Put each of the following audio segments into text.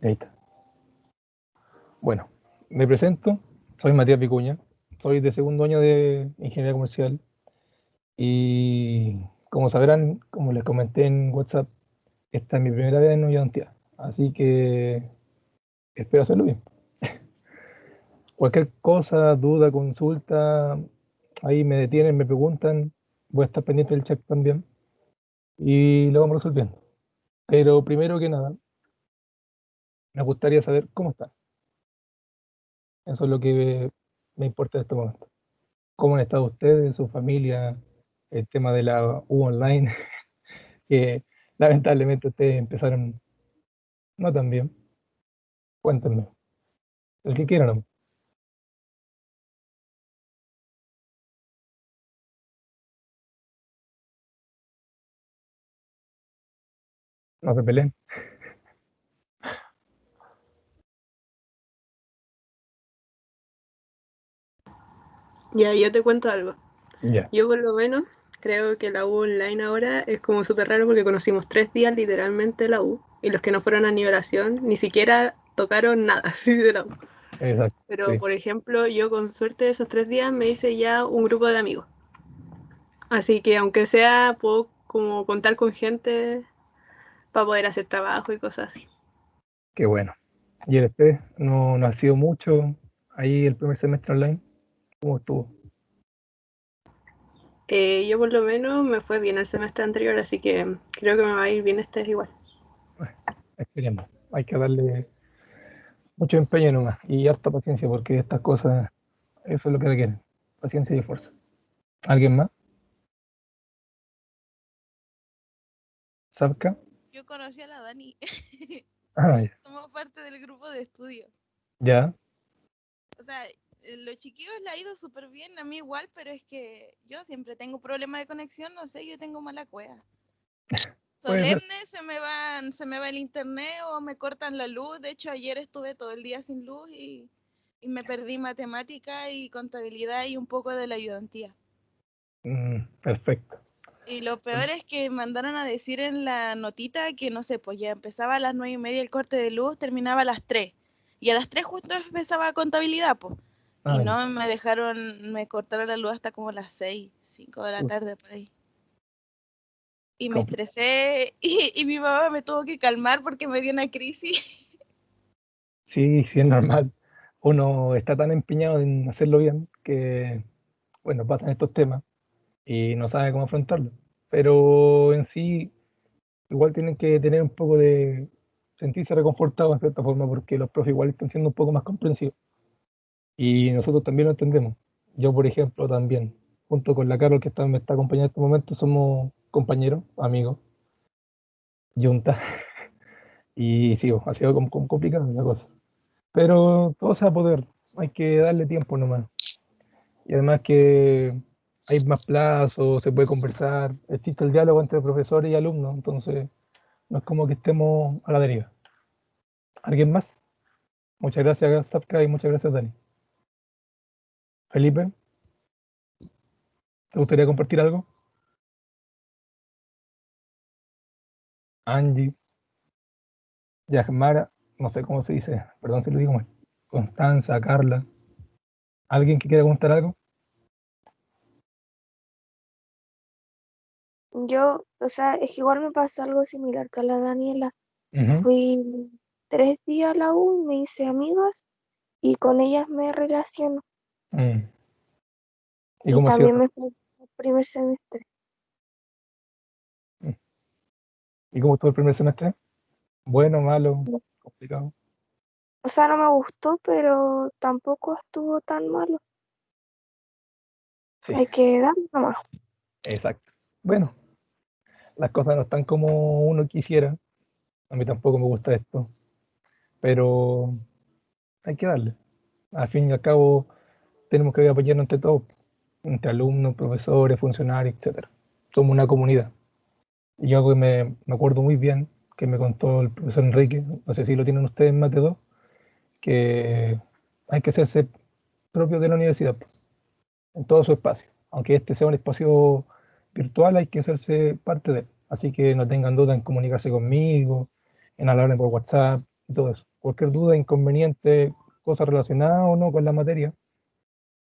Ahí está. Bueno, me presento, soy Matías Vicuña, soy de segundo año de Ingeniería Comercial y como sabrán, como les comenté en WhatsApp, esta es mi primera vez en ayudantía, así que espero hacerlo bien. Cualquier cosa, duda, consulta, ahí me detienen, me preguntan, voy a estar pendiente del chat también y lo vamos resolviendo. Pero primero que nada, me gustaría saber cómo están. Eso es lo que me importa en este momento. ¿Cómo han estado ustedes, su familia, el tema de la U online, que lamentablemente ustedes empezaron no tan bien? Cuéntenme, el que quieran, no, no se peleen. Ya, yo te cuento algo. Ya, Yo por lo menos creo que la U online ahora es como súper raro porque conocimos 3 días literalmente la U y los que no fueron a nivelación ni siquiera tocaron nada así de la U. exacto, Pero sí, por ejemplo, yo con suerte esos 3 días me hice ya un grupo de amigos. Así que aunque sea, puedo como contar con gente para poder hacer trabajo y cosas así. qué bueno. ¿Y el EP no ha sido mucho ahí el primer semestre online? ¿Cómo estuvo? Yo por lo menos me fue bien el semestre anterior, así que creo que me va a ir bien este igual. Bueno, esperemos. Hay que darle mucho empeño nomás y harta paciencia porque estas cosas, eso es lo que requieren, paciencia y esfuerzo. ¿Alguien más? ¿Sabka? Yo conocí a la Dani. Ah, Somos parte del grupo de estudio. ya, O sea, los chiquillos le ha ido súper bien, a mí igual, pero es que yo siempre tengo problemas de conexión, no sé, yo tengo mala cueva. puede ser. Solemne se me va el internet o me cortan la luz. De hecho, ayer estuve todo el día sin luz y me perdí matemática y contabilidad y un poco de la ayudantía. Perfecto. Y lo peor es que mandaron a decir en la notita que no sé, pues ya empezaba a las 9:30 el corte de luz, terminaba a las 3. Y a las 3 justo empezaba contabilidad, pues. Y Ah, no me dejaron, me cortaron la luz hasta como las 6, 5 de la ya. tarde por ahí. Y me Compl- estresé y mi mamá me tuvo que calmar porque me dio una crisis. Sí, sí, es normal. Uno está tan empeñado en hacerlo bien que, bueno, pasan estos temas y no sabe cómo afrontarlo. Pero en sí, igual tienen que tener un poco de sentirse reconfortados en cierta forma porque los profes igual están siendo un poco más comprensivos y nosotros también lo entendemos. Yo, por ejemplo, también, junto con la Carol que me está acompañando en este momento, somos compañeros, amigos, yunta, y sí, ha sido complicada la cosa. Pero todo se va a poder, hay que darle tiempo nomás. Y además que hay más plazos, se puede conversar, existe el diálogo entre profesores y alumnos, entonces no es como que estemos a la deriva. ¿Alguien más? Muchas gracias, Zapka, y muchas gracias, Dani. Felipe, ¿te gustaría compartir algo? Angie, Yasmara, no sé cómo se dice, perdón si lo digo mal. Constanza, Carla, ¿alguien que quiera contar algo? Yo, o sea, es que igual me pasó algo similar que a la Daniela. Ujú. Fui 3 días a la U, me hice amigas y con ellas me relaciono. Mm. ¿Y Y cómo ha sido? también me fue el primer semestre. Mm. ¿Y cómo estuvo el primer semestre? Bueno, malo, complicado. O sea, no me gustó, pero tampoco estuvo tan malo. Sí, Hay que dar nomás. exacto. Bueno, las cosas no están como uno quisiera. A mí tampoco me gusta esto, pero hay que darle. Al fin y al cabo, tenemos que apoyarnos entre todos, entre alumnos, profesores, funcionarios, etcétera. Somos una comunidad. Y algo que me acuerdo muy bien, que me contó el profesor Enrique, no sé si lo tienen ustedes en Mate 2, que hay que hacerse propio de la universidad, en todo su espacio. Aunque este sea un espacio virtual, hay que hacerse parte de él. Así que no tengan duda en comunicarse conmigo, en hablarme por WhatsApp y todo eso. Cualquier duda, inconveniente, cosa relacionada o no con la materia,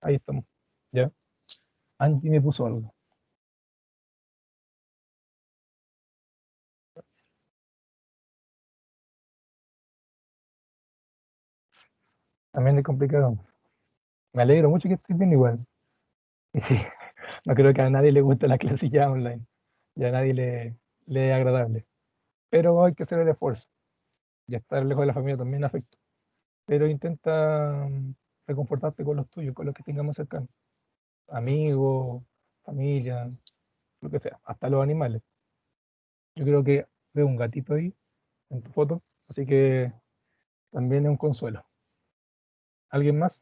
ahí estamos. ¿Ya? Angie me puso algo. También es complicado. Me alegro mucho que estés bien igual. Y sí, no creo que a nadie le guste la clase ya online. Ya a nadie le es agradable. Pero hay que hacer el esfuerzo. Ya estar lejos de la familia también afecta. Pero intenta reconfortarte con los tuyos, con los que tengamos cercanos. Amigos, familia, lo que sea, hasta los animales. Yo creo que veo un gatito ahí en tu foto, así que también es un consuelo. ¿Alguien más?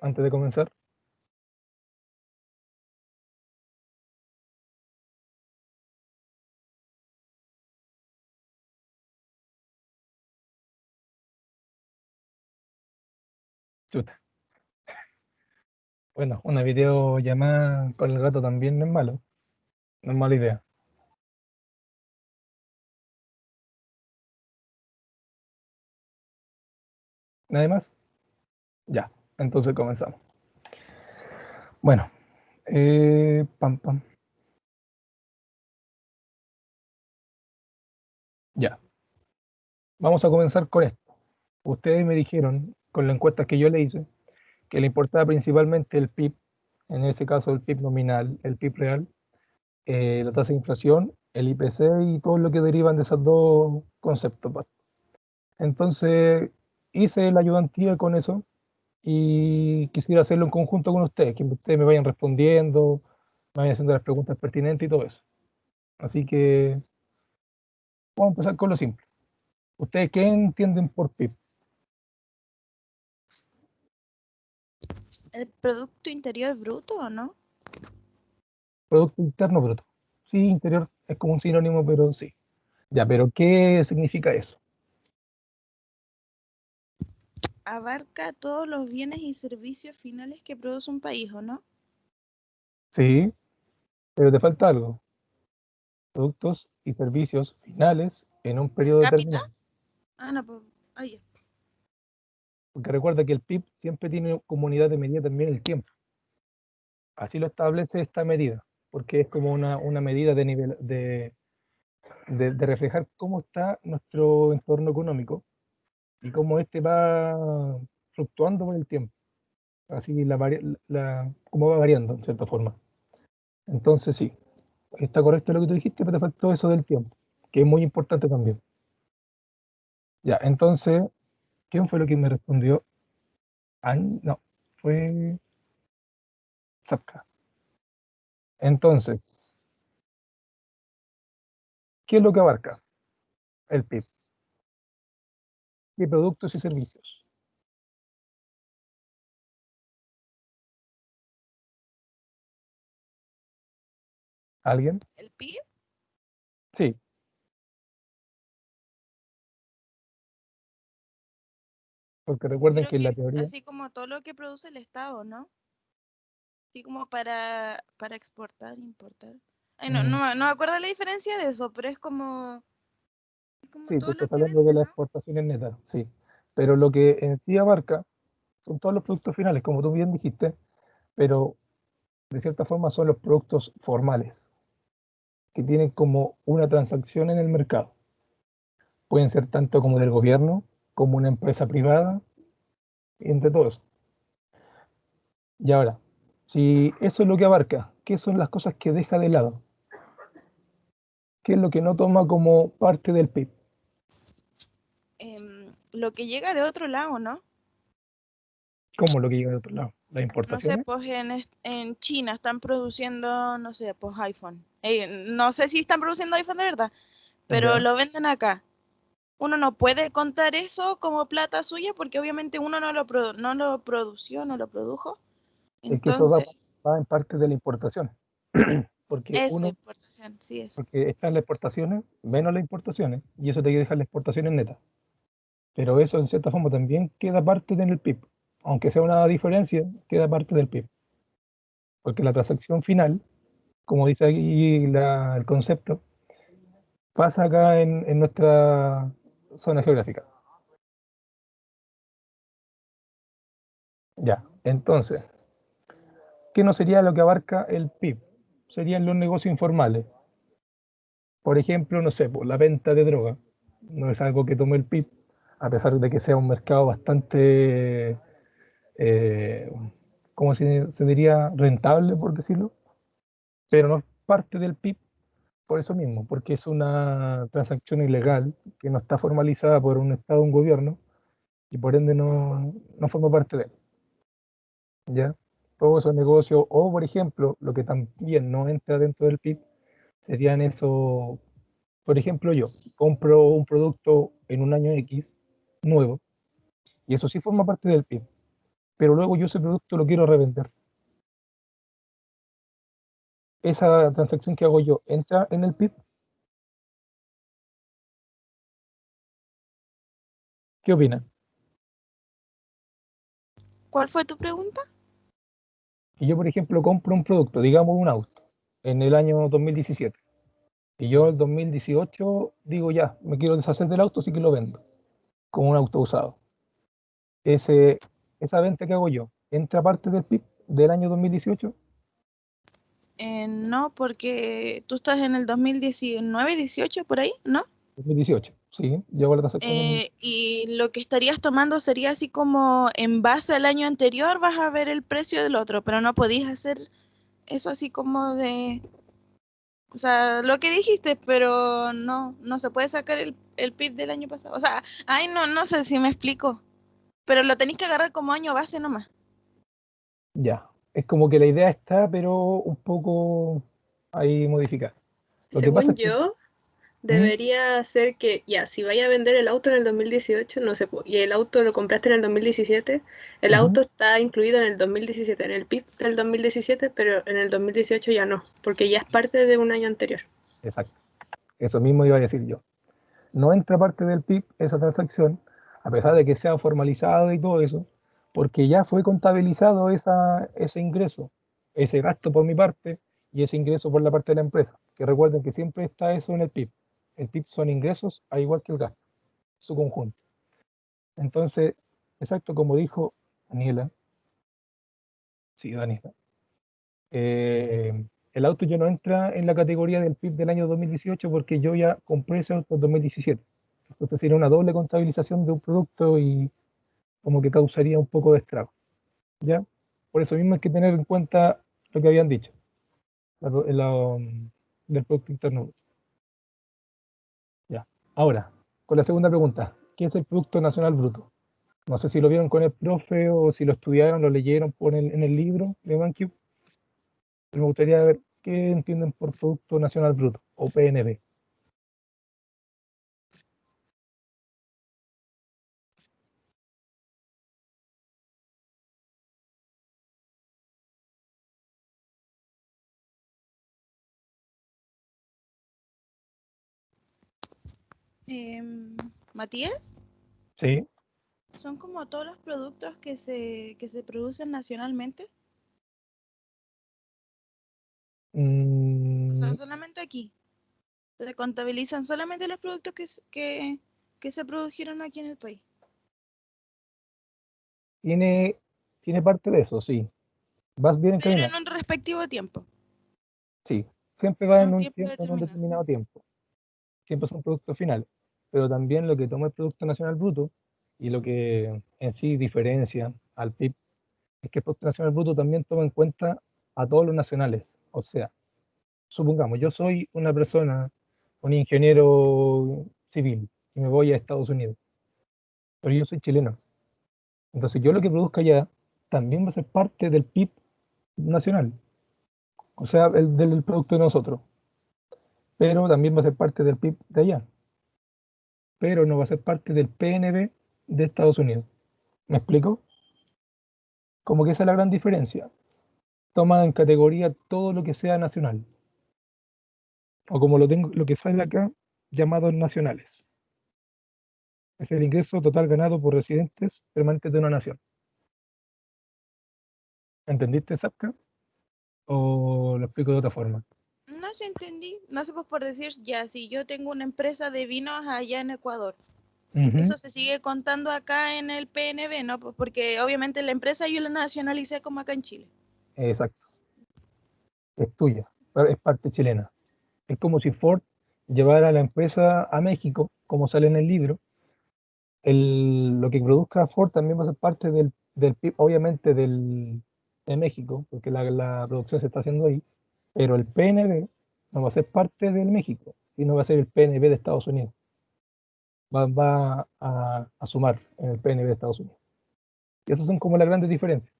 Antes de comenzar, chuta. Bueno, una videollamada con el gato también no es malo, no es mala idea. ¿Nadie más? Ya, entonces comenzamos. Bueno, pam, pam, ya. Vamos a comenzar con esto. Ustedes me dijeron, con la encuesta que yo le hice, que le importaba principalmente el PIB, en este caso el PIB nominal, el PIB real, la tasa de inflación, el IPC y todo lo que derivan de esos dos conceptos básicos. Entonces, hice la ayudantía con eso y quisiera hacerlo en conjunto con ustedes, que ustedes me vayan respondiendo, me vayan haciendo las preguntas pertinentes y todo eso. Así que vamos a empezar con lo simple. ¿Ustedes qué entienden por PIB? ¿El Producto Interior Bruto o no? Producto Interno Bruto. Sí, interior es como un sinónimo, pero sí. Ya, pero ¿qué significa eso? Abarca todos los bienes y servicios finales que produce un país, ¿o no? Sí, pero te falta algo. Productos y servicios finales en un ¿Per periodo cápita? determinado. Ah, no, pues. Oye. Porque recuerda que el PIB siempre tiene como unidad de medida también el tiempo. Así lo establece esta medida, porque es como una medida de nivel de reflejar cómo está nuestro entorno económico y cómo este va fluctuando con el tiempo. Así cómo va variando, en cierta forma. Entonces, sí, está correcto lo que tú dijiste, pero te faltó eso del tiempo, que es muy importante también. Ya, entonces, ¿quién fue lo que me respondió? No, fue Zapka. Entonces, ¿qué es lo que abarca el PIB? ¿Qué productos y servicios? ¿Alguien? ¿El PIB? Sí, porque Yo recuerden creo que en la que teoría, así como todo lo que produce el Estado, ¿no? Así como para exportar, importar. Ay, no, mm, no me acuerdo la diferencia de eso, pero es como sí, tú todo lo estás que hablando vende, de las ¿no? exportaciones netas, sí, pero lo que en sí abarca son todos los productos finales, como tú bien dijiste, pero de cierta forma son los productos formales, que tienen como una transacción en el mercado. Pueden ser tanto como del gobierno, como una empresa privada, entre todos. Y ahora, si eso es lo que abarca, ¿qué son las cosas que deja de lado? ¿Qué es lo que no toma como parte del PIB? Lo que llega de otro lado, ¿no? ¿Cómo lo que llega de otro lado? ¿Las No sé, importaciones? pues en China están produciendo, no sé, pues iPhone. No sé si están produciendo iPhone de verdad, pero Ya. lo venden acá. Uno no puede contar eso como plata suya porque obviamente uno no lo produció, no lo produjo. Es que eso va, Entonces, va en parte de la importación. Porque eso, uno, importación, sí, eso. porque están las exportaciones, menos las importaciones, y eso te deja las exportaciones netas. Pero eso en cierta forma también queda parte del PIB. Aunque sea una diferencia, queda parte del PIB. Porque la transacción final, como dice aquí el concepto, pasa acá en nuestra zona geográfica. Ya, entonces, ¿qué no sería lo que abarca el PIB? Serían los negocios informales. Por ejemplo, no sé, la venta de droga. No es algo que tome el PIB, a pesar de que sea un mercado bastante, eh, ¿cómo se diría? Rentable, por decirlo, pero no es parte del PIB por eso mismo, porque es una transacción ilegal que no está formalizada por un Estado o un gobierno y por ende no forma parte de él. ¿Ya? Todos esos negocios, o por ejemplo, lo que también no entra dentro del PIB, serían eso, por ejemplo, yo compro un producto en un año X nuevo, y eso sí forma parte del PIB, pero luego yo ese producto lo quiero revender. Esa transacción que hago yo entra en el PIB. ¿Qué opinan? ¿Cuál fue tu pregunta? Que yo, por ejemplo, compro un producto, digamos un auto, en el año 2017, y yo el 2018 digo ya, me quiero deshacer del auto, sí que lo vendo, como un auto usado. Ese, esa venta que hago yo, ¿entra parte del PIB del año 2018? No, porque tú estás en el 2019, 18 por ahí, ¿no? 2018, sí, llegó la transacción 2018. Y lo que estarías tomando sería así como en base al año anterior vas a ver el precio del otro, pero no podías hacer eso así como de, o sea, lo que dijiste, pero no se puede sacar el PIB del año pasado. O sea, ay, no sé si me explico, pero lo tenéis que agarrar como año base nomás. Ya, es como que la idea está, pero un poco ahí modificada. Lo que pasa Según es que, yo, ¿Mm? debería ser que, ya, si vaya a vender el auto en el 2018, no sé, y el auto lo compraste en el 2017, el Ujú, auto está incluido en el 2017, en el PIB del 2017, pero en el 2018 ya no, porque ya es parte de un año anterior. exacto, eso mismo iba a decir yo. No entra parte del PIB esa transacción, a pesar de que sea formalizado y todo eso, porque ya fue contabilizado ese ingreso, ese gasto por mi parte y ese ingreso por la parte de la empresa. Que recuerden que siempre está eso en el PIB. El PIB son ingresos, al igual que el gasto, su conjunto. Entonces, exacto como dijo Daniela, sí, Daniela, el auto ya no entra en la categoría del PIB del año 2018 porque yo ya compré ese auto en 2017. Entonces sería una doble contabilización de un producto y como que causaría un poco de estrago, ¿ya? Por eso mismo hay que tener en cuenta lo que habían dicho, del Producto Interno Bruto, ¿ya? Ahora, con la segunda pregunta, ¿qué es el Producto Nacional Bruto? No sé si lo vieron con el profe o si lo estudiaron, lo leyeron en el libro de BanQ. Me gustaría ver qué entienden por Producto Nacional Bruto o PNB. Matías, Sí. son como todos los productos que se producen nacionalmente, o sea, Mm, solamente aquí. Se contabilizan solamente los productos que se produjeron aquí en el país. tiene, tiene parte de eso, sí. Vas bien Pero encaminado. en un respectivo tiempo, Sí. Siempre va en en un un tiempo tiempo, en un determinado. determinado tiempo. Siempre son productos finales. Pero también lo que toma el Producto Nacional Bruto y lo que en sí diferencia al PIB es que el Producto Nacional Bruto también toma en cuenta a todos los nacionales. O sea, supongamos, yo soy una persona, un ingeniero civil, y me voy a Estados Unidos, pero yo soy chileno. Entonces yo lo que produzca allá también va a ser parte del PIB nacional, o sea, el del producto de nosotros, pero también va a ser parte del PIB de allá, pero no va a ser parte del PNB de Estados Unidos. ¿Me explico? Como que esa es la gran diferencia. Toma en categoría todo lo que sea nacional, o como lo que sale acá, llamados nacionales. Es el ingreso total ganado por residentes permanentes de una nación. ¿Entendiste, Sapka? ¿O lo explico de otra forma? No, sí entendí. No sé, pues por decir, ya, si yo tengo una empresa de vinos allá en Ecuador, Ujú, eso se sigue contando acá en el PNB, ¿no? Pues porque obviamente la empresa yo la nacionalicé como acá en Chile. exacto, es tuya, pero es parte chilena. Es como si Ford llevara la empresa a México, como sale en el libro. Lo que produzca Ford también va a ser parte del PIB, obviamente de México, porque la producción se está haciendo ahí, pero el PNB no va a ser parte del México, sino va a ser el PNB de Estados Unidos. Va a sumar en el PNB de Estados Unidos. Y esas son como las grandes diferencias.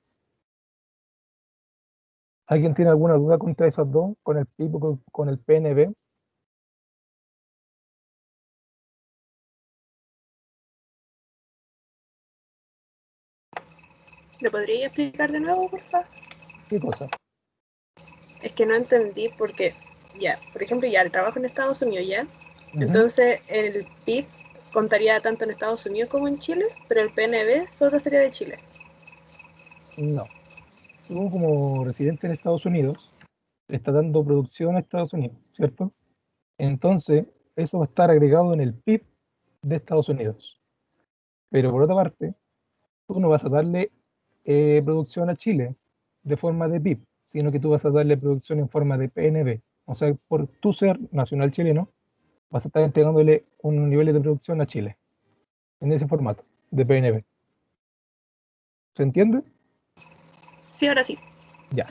¿Alguien tiene alguna duda contra esas dos, con el PIB o con el PNB? ¿Lo podría explicar de nuevo, por favor? ¿Qué cosa? Es que no entendí porque, ya, por ejemplo, ya el trabajo en Estados Unidos, ya. Ujú. Entonces, el PIB contaría tanto en Estados Unidos como en Chile, pero el PNB solo sería de Chile. No. Tú como residente en Estados Unidos, le estás dando producción a Estados Unidos, ¿cierto? Entonces, eso va a estar agregado en el PIB de Estados Unidos. Pero por otra parte, tú no vas a darle producción a Chile de forma de PIB, sino que tú vas a darle producción en forma de PNB. O sea, por tu ser nacional chileno, vas a estar entregándole un nivel de producción a Chile, en ese formato de PNB. ¿Se entiende? Sí, ahora sí. Ya.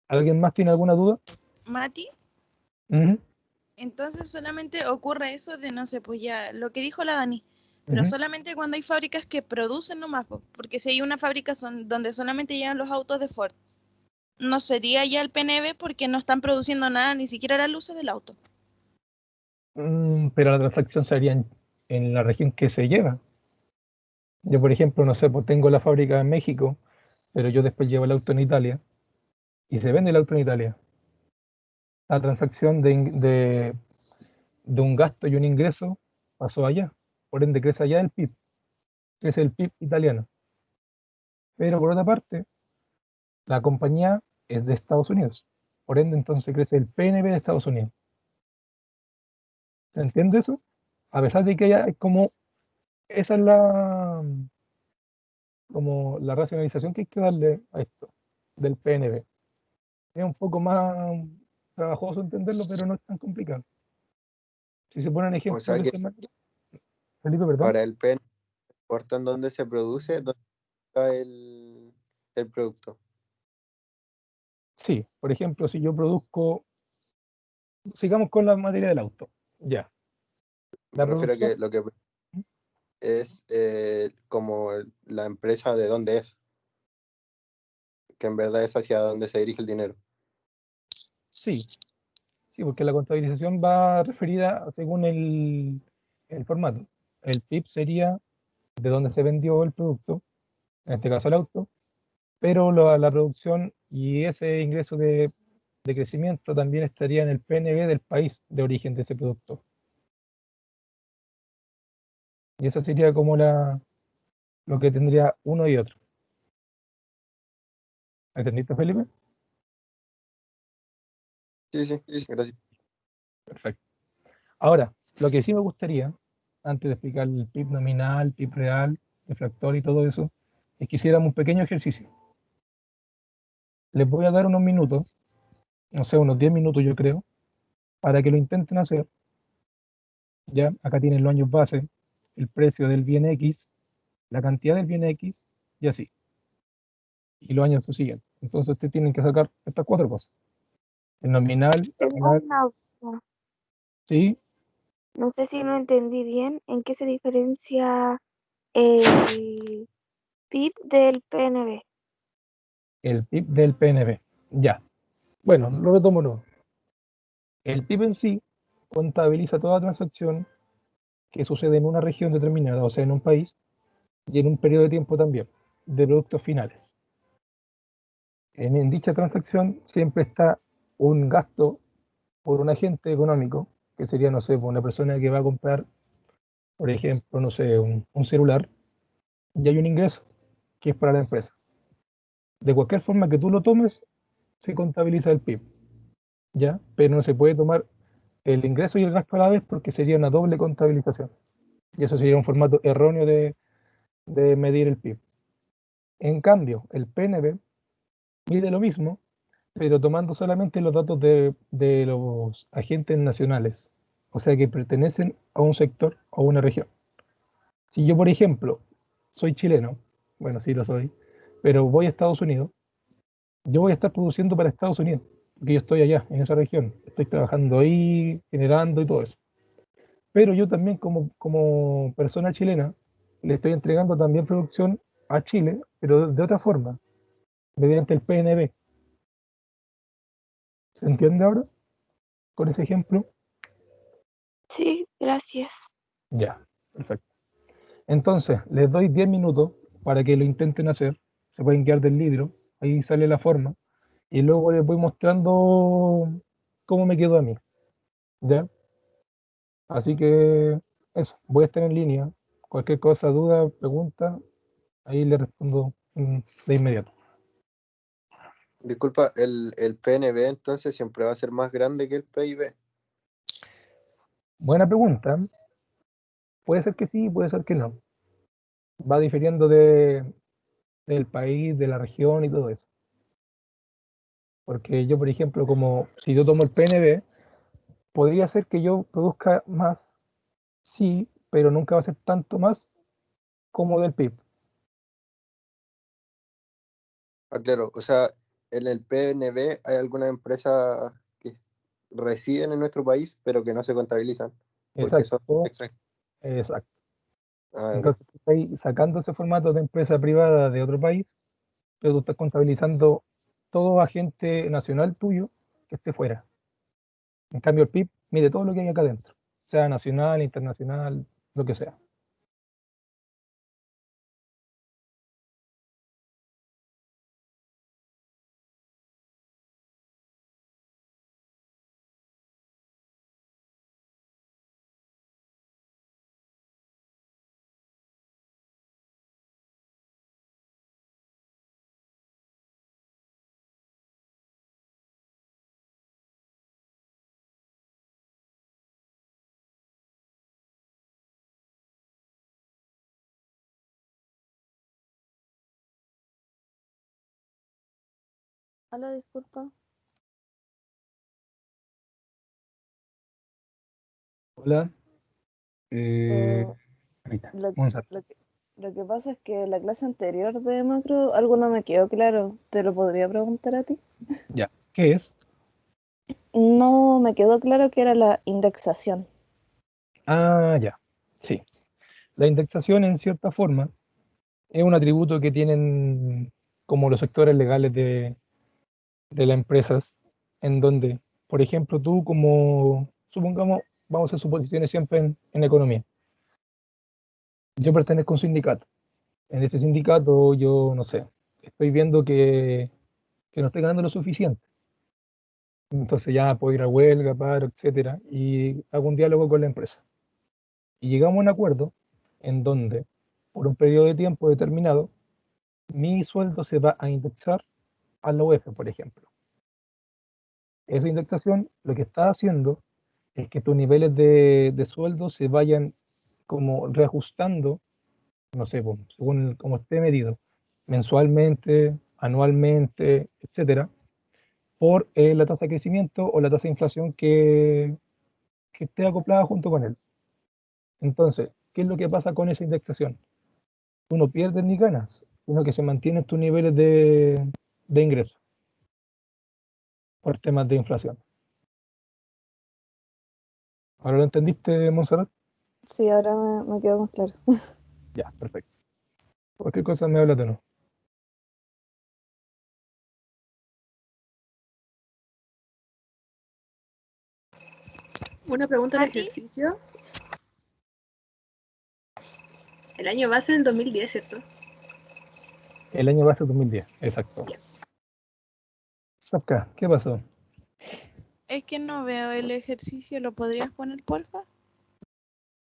¿Alguien más tiene alguna duda? Mati, Ujú, entonces solamente ocurre eso de, no sé, pues ya, lo que dijo la Dani, pero ujú. solamente cuando hay fábricas que producen nomás, pues, porque si hay una fábrica donde solamente llegan los autos de Ford, no sería ya el PNB porque no están produciendo nada, ni siquiera las luces del auto. Pero la transacción se haría en la región que se lleva. Yo, por ejemplo, no sé, pues tengo la fábrica en México, pero yo después llevo el auto en Italia y se vende el auto en Italia. La transacción de un gasto y un ingreso pasó allá. Por ende, crece allá el PIB, crece el PIB italiano. Pero por otra parte, la compañía es de Estados Unidos. Por ende, entonces crece el PNB de Estados Unidos. ¿Se entiende eso? A pesar de que haya como, esa es como la racionalización que hay que darle a esto del PNB. Es un poco más trabajoso entenderlo, pero no es tan complicado. Si se ponen O ejemplos sea de que ese Felipe, perdón. para el PEN importan dónde se produce, dónde está el producto. Sí, por ejemplo, si yo produzco, sigamos con la materia del auto. Ya, la Me refiero a producción, que lo que es como la empresa de dónde es, que en verdad es hacia dónde se dirige el dinero. sí, sí, porque la contabilización va referida según el formato. El PIB sería de dónde se vendió el producto, en este caso el auto, pero la producción y ese ingreso de crecimiento también estaría en el PNB del país de origen de ese producto. Y eso sería como lo que tendría uno y otro. ¿Entendiste, Felipe? Sí, sí, gracias. Perfecto. Ahora, lo que sí me gustaría, antes de explicar el PIB nominal, PIB real, deflactor y todo eso, es que hiciéramos un pequeño ejercicio. Les voy a dar unos minutos, no sé, unos 10 minutos yo creo, para que lo intenten hacer. Ya, acá tienen los años base, el precio del bien X, la cantidad del bien X y así. Y los años siguientes. Entonces ustedes tienen que sacar estas cuatro cosas. El nominal, Tengo una duda. sí, No sé si no entendí bien en qué se diferencia el PIB del PNB. el PIB del PNB. Ya. Bueno, lo retomo nuevo. El PIB en sí contabiliza toda transacción que sucede en una región determinada, o sea, en un país, y en un periodo de tiempo también, de productos finales. En dicha transacción siempre está un gasto por un agente económico, que sería, no sé, por una persona que va a comprar, por ejemplo, no sé, un celular, y hay un ingreso que es para la empresa. De cualquier forma que tú lo tomes, se contabiliza el PIB. ¿ya? Pero no se puede tomar el ingreso y el gasto a la vez porque sería una doble contabilización. Y eso sería un formato erróneo de medir el PIB. En cambio, el PNB mide lo mismo, pero tomando solamente los datos de los agentes nacionales, o sea que pertenecen a un sector o una región. Si yo, por ejemplo, soy chileno, bueno, sí lo soy, pero voy a Estados Unidos, yo voy a estar produciendo para Estados Unidos, porque yo estoy allá, en esa región, estoy trabajando ahí, generando y todo eso. Pero yo también como persona chilena, le estoy entregando también producción a Chile, pero de otra forma, mediante el PNB. ¿Se entiende ahora con ese ejemplo? Sí, gracias. Ya, perfecto. Entonces, les doy 10 minutos para que lo intenten hacer. Se pueden guiar del libro, ahí sale la forma. Y luego les voy mostrando cómo me quedó a mí. ¿Ya? Así que eso, voy a estar en línea. Cualquier cosa, duda, pregunta, ahí le respondo de inmediato. Disculpa, el PNB entonces siempre va a ser más grande que el PIB. Buena pregunta. Puede ser que sí, puede ser que no. Va difiriendo del país, de la región y todo eso. Porque yo, por ejemplo, como si yo tomo el PNB, podría ser que yo produzca más, sí, pero nunca va a ser tanto más como del PIB. Ah, claro, o sea, en el PNB hay algunas empresas que residen en nuestro país, pero que no se contabilizan, porque son Exacto, extranjeras. exacto. Ah, ok. Entonces, tú estás ahí sacando ese formato de empresa privada de otro país, pero tú estás contabilizando todo agente nacional tuyo que esté fuera. En cambio, el PIB mide todo lo que hay acá adentro, sea nacional, internacional, lo que sea. Hola, disculpa. Hola, Eh, ahí está, lo, Monserrat. lo que, lo que pasa es que la clase anterior de macro algo no me quedó claro. ¿Te lo podría preguntar a ti? Ya, ¿qué es? No me quedó claro que era la indexación. Ah, ya, sí. La indexación, en cierta forma, es un atributo que tienen como los sectores legales de las empresas, en donde, por ejemplo, tú como, supongamos, vamos a hacer suposiciones siempre en economía. Yo pertenezco a un sindicato. En ese sindicato yo, no sé, estoy viendo que no estoy ganando lo suficiente. Entonces ya puedo ir a huelga, paro, etcétera, y hago un diálogo con la empresa. Y llegamos a un acuerdo en donde, por un periodo de tiempo determinado, mi sueldo se va a indexar a la UEF, por ejemplo. Esa indexación lo que está haciendo es que tus niveles de sueldo se vayan como reajustando, no sé, pues, según como esté medido, mensualmente, anualmente, etcétera, por la tasa de crecimiento o la tasa de inflación que esté acoplada junto con él. Entonces, ¿qué es lo que pasa con esa indexación? Tú no pierdes ni ganas, sino que se mantienen tus niveles de ingreso por temas de inflación. ¿Ahora lo entendiste, Monserrat? Sí, ahora me quedó más claro. Ya, perfecto. Cualquier cosa me hablas de nuevo. Una pregunta de Mati, ejercicio. El año base en 2010, ¿cierto? El año base 2010, exacto. Ya. Sapka, ¿qué pasó? Es que no veo el ejercicio, ¿lo podrías poner, porfa?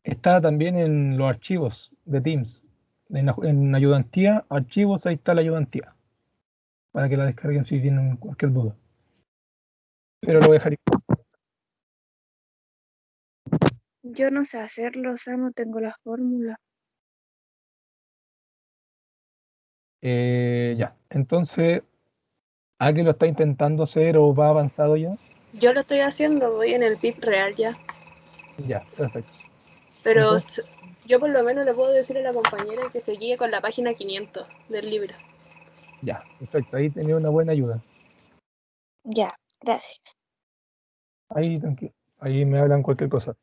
Está también en los archivos de Teams. En ayudantía, archivos, ahí está la ayudantía. Para que la descarguen si tienen cualquier duda. pero lo dejaría. Yo no sé hacerlo, o sea, no tengo la fórmula. Ya, entonces, ¿alguien lo está intentando hacer o va avanzado ya? Yo lo estoy haciendo, voy en el PIB real ya. Ya, perfecto. Pero Entonces, yo por lo menos le puedo decir a la compañera que se guíe con la página 500 del libro. ya, perfecto. Ahí tenía una buena ayuda. Ya, gracias. Ahí, tranquilo. Ahí me hablan cualquier cosa.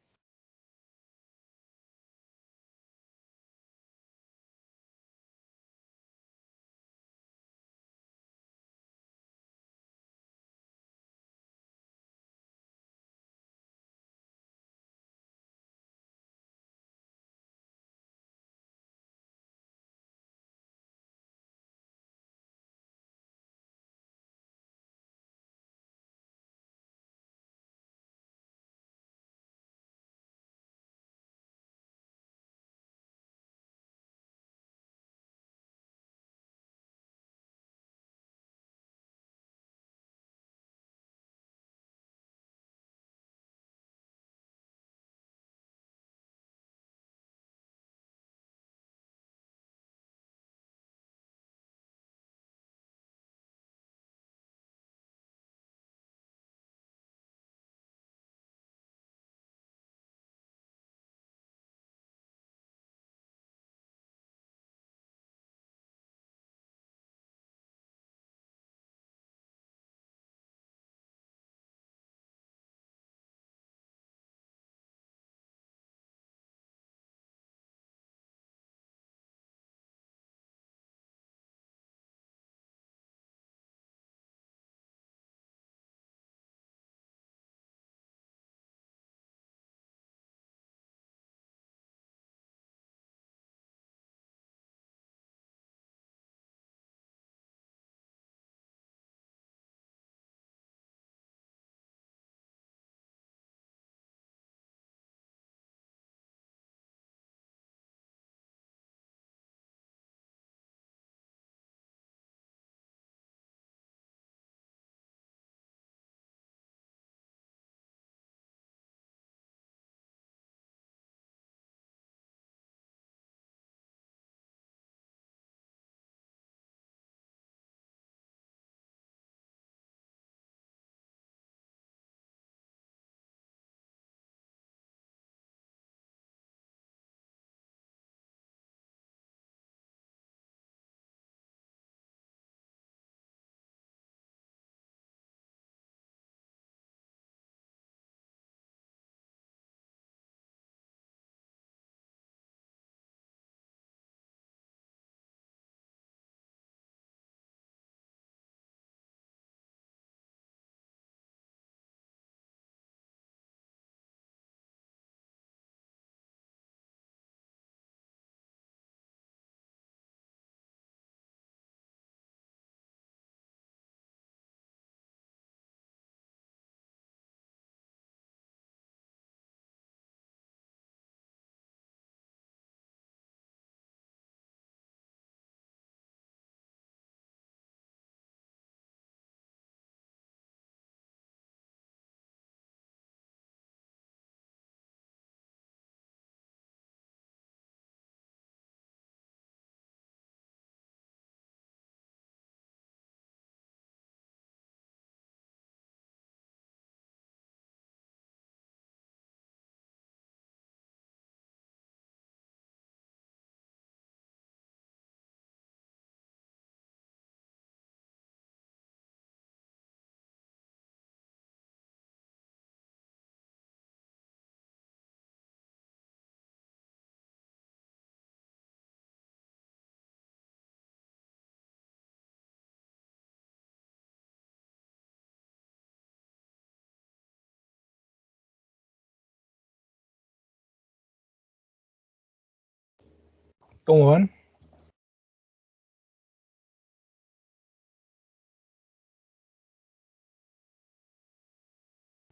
¿Cómo van?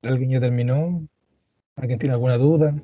¿Alguien ya terminó? ¿Alguien tiene alguna duda?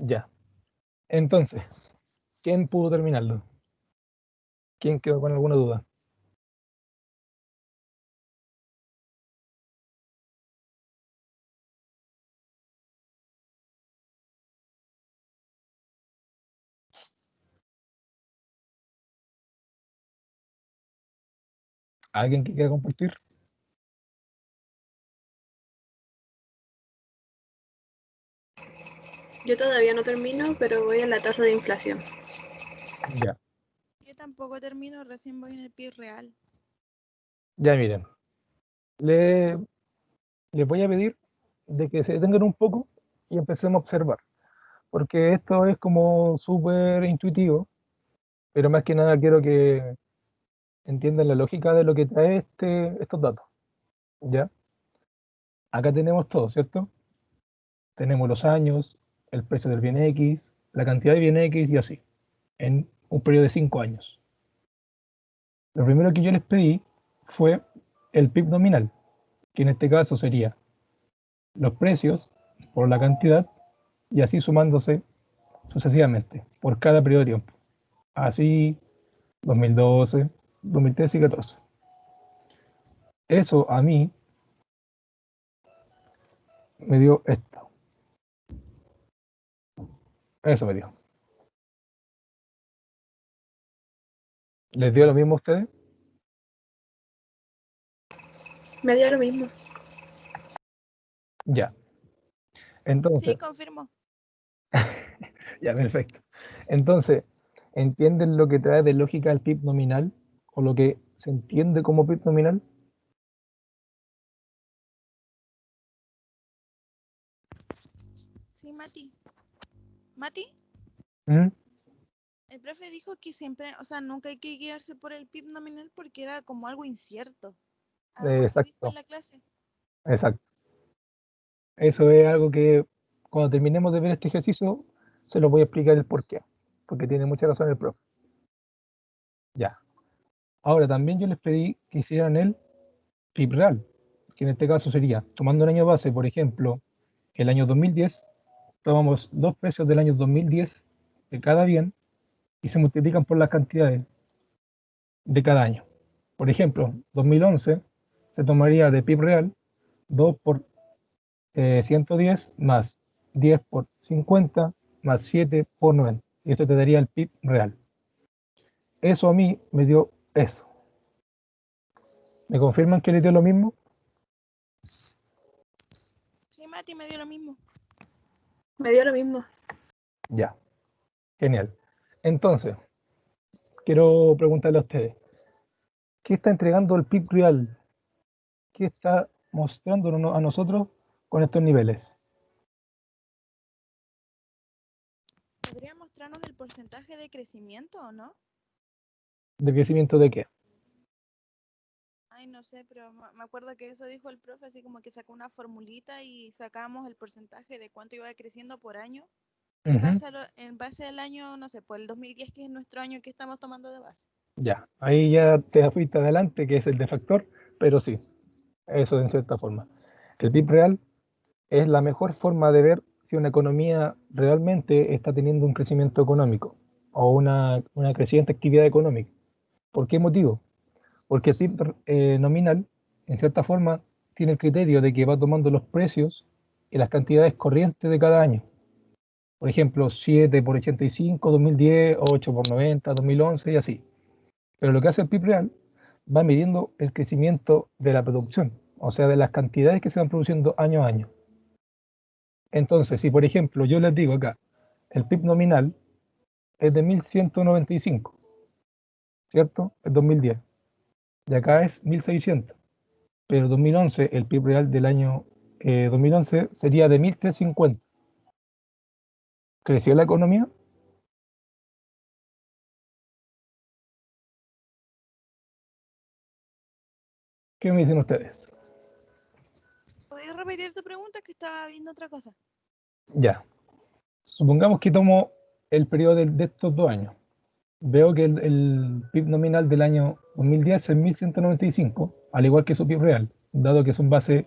Ya. Entonces, ¿quién pudo terminarlo? ¿Quién quedó con alguna duda? ¿Alguien que quiera compartir? Yo todavía no termino, pero voy a la tasa de inflación. Ya. Yo tampoco termino, recién voy en el PIB real. Ya miren. Les voy a pedir de que se detengan un poco y empecemos a observar. Porque esto es como súper intuitivo, pero más que nada quiero que entiendan la lógica de lo que trae estos datos. ¿Ya? Acá tenemos todo, ¿cierto? Tenemos los años, el precio del bien X, la cantidad de bien X y así, en un periodo de 5 años. Lo primero que yo les pedí fue el PIB nominal, que en este caso sería los precios por la cantidad y así sumándose sucesivamente por cada periodo de tiempo. Así 2012, 2013 y 2014. Eso a mí me dio esto. Eso me dio. ¿Les dio lo mismo a ustedes? Me dio lo mismo. Ya. Sí, Entonces, confirmo. ya, perfecto. Entonces, ¿entienden lo que trae de lógica el PIB nominal? ¿O lo que se entiende como PIB nominal? Sí, Mati. Mati, ¿Mm? el profe dijo que siempre, o sea, nunca hay que guiarse por el PIB nominal porque era como algo incierto. Algo así dijo en Exacto, la clase. exacto. Eso es algo que cuando terminemos de ver este ejercicio, se los voy a explicar el por qué. Porque tiene mucha razón el profe. Ya. Ahora, también yo les pedí que hicieran el PIB real, que en este caso sería, tomando un año base, por ejemplo, el año 2010, tomamos dos precios del año 2010 de cada bien y se multiplican por las cantidades de cada año. Por ejemplo, 2011 se tomaría de PIB real 2 por 110 más 10 por 50 más 7 por 90. Y eso te daría el PIB real. Eso a mí me dio eso. ¿Me confirman que le dio lo mismo? Sí, Mati me dio lo mismo. Me dio lo mismo. Ya, genial. Entonces, quiero preguntarle a ustedes, ¿qué está entregando el PIB real? ¿Qué está mostrándonos a nosotros con estos niveles? ¿Podría mostrarnos el porcentaje de crecimiento o no? ¿De crecimiento de qué? Ay, no sé, pero me acuerdo que eso dijo el profe, así como que sacó una formulita y sacábamos el porcentaje de cuánto iba creciendo por año en Ujú. base, en base al año, no sé, por el 2010, que es nuestro año que estamos tomando de base. Ya, ahí ya te fuiste adelante, que es el de factor, pero sí, eso en cierta forma. El PIB real es la mejor forma de ver si una economía realmente está teniendo un crecimiento económico o una creciente actividad económica. ¿Por qué motivo? Porque el PIB nominal, en cierta forma, tiene el criterio de que va tomando los precios y las cantidades corrientes de cada año. Por ejemplo, 7 por 85, 2010, 8 por 90, 2011 y así. Pero lo que hace el PIB real va midiendo el crecimiento de la producción, o sea, de las cantidades que se van produciendo año a año. Entonces, si por ejemplo yo les digo acá, el PIB nominal es de 1195, ¿cierto? Es 2010. Y acá es 1600. Pero 2011, el PIB real del año 2011 sería de 1350. ¿Creció la economía? ¿Qué me dicen ustedes? ¿Podrías repetir tu pregunta, que estaba viendo otra cosa? Ya. Supongamos que tomo el periodo de estos 2 años. Veo que el PIB nominal del año 2010 es 1195, al igual que su PIB real, dado que son bases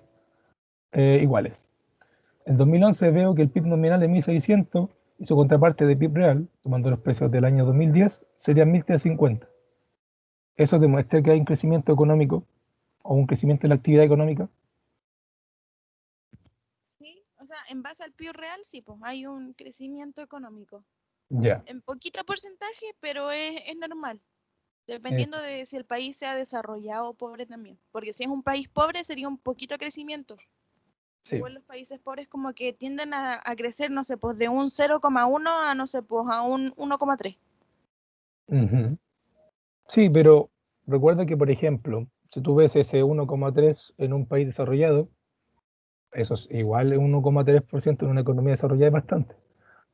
iguales. En 2011 veo que el PIB nominal es 1600 y su contraparte de PIB real, tomando los precios del año 2010, sería 1.350. Eso demuestra que hay un crecimiento económico o un crecimiento de la actividad económica. Sí, o sea, en base al PIB real, sí, pues hay un crecimiento económico. Ya. En poquito porcentaje, pero es normal. Eh, Dependiendo de si el país sea desarrollado o pobre también. Porque si es un país pobre sería un poquito crecimiento. sí. Igual los países pobres como que tienden a crecer, no sé, pues de un 0,1 a, no sé, pues a un 1,3. Ujú. Sí, pero recuerda que, por ejemplo, si tú ves ese 1,3 en un país desarrollado, eso es igual, un 1,3% en una economía desarrollada es bastante.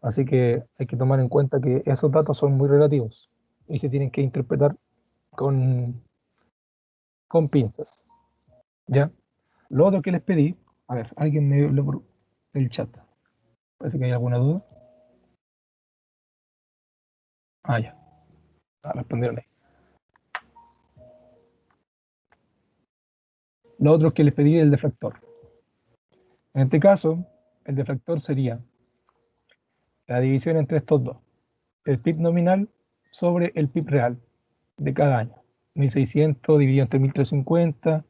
Así que hay que tomar en cuenta que esos datos son muy relativos y se tienen que interpretar con, con pinzas. ¿Ya? Lo otro que les pedí, a ver, alguien me habló por el chat. Parece que hay alguna duda. Ah, ya. Respondieron ahí. Lo otro que les pedí es el defractor. En este caso, el defractor sería la división entre estos dos. El PIB nominal sobre el PIB real de cada año. 1.600 dividido entre 1.350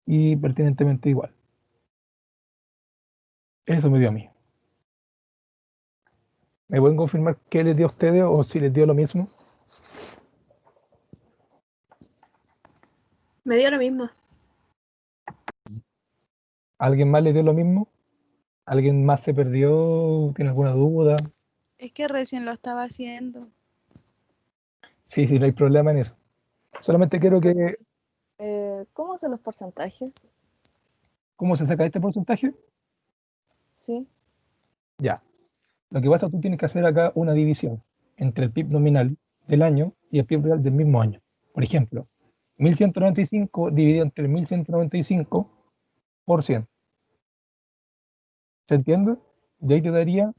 y pertinentemente igual. Eso me dio a mí. ¿Me pueden confirmar qué les dio a ustedes o si les dio lo mismo? Me dio lo mismo. ¿Alguien más les dio lo mismo? ¿Alguien más se perdió? ¿Tiene alguna duda? Es que recién lo estaba haciendo. Sí, sí, no hay problema en eso. Solamente quiero que... ¿Cómo son los porcentajes? ¿Cómo se saca este porcentaje? Sí. Ya. Lo que pasa es que tú tienes que hacer acá una división entre el PIB nominal del año y el PIB real del mismo año. Por ejemplo, 1.195 dividido entre 1.195%. ¿Se entiende? De ahí te daría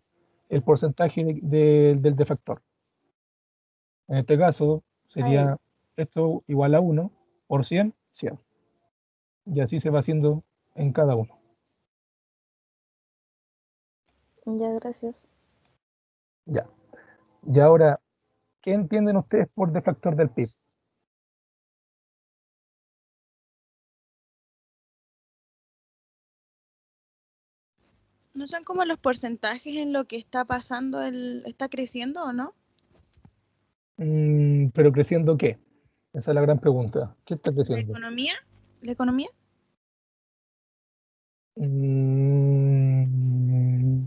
el porcentaje del defector. En este caso Ahí. sería esto igual a 1 por 100, 100. Y así se va haciendo en cada uno. Ya, gracias. Ya. Y ahora, ¿qué entienden ustedes por defector del PIB? ¿No son como los porcentajes en lo que está pasando, está creciendo o no? ¿Pero creciendo qué? Esa es la gran pregunta. ¿Qué está ¿La creciendo? economía? ¿La economía? Mm,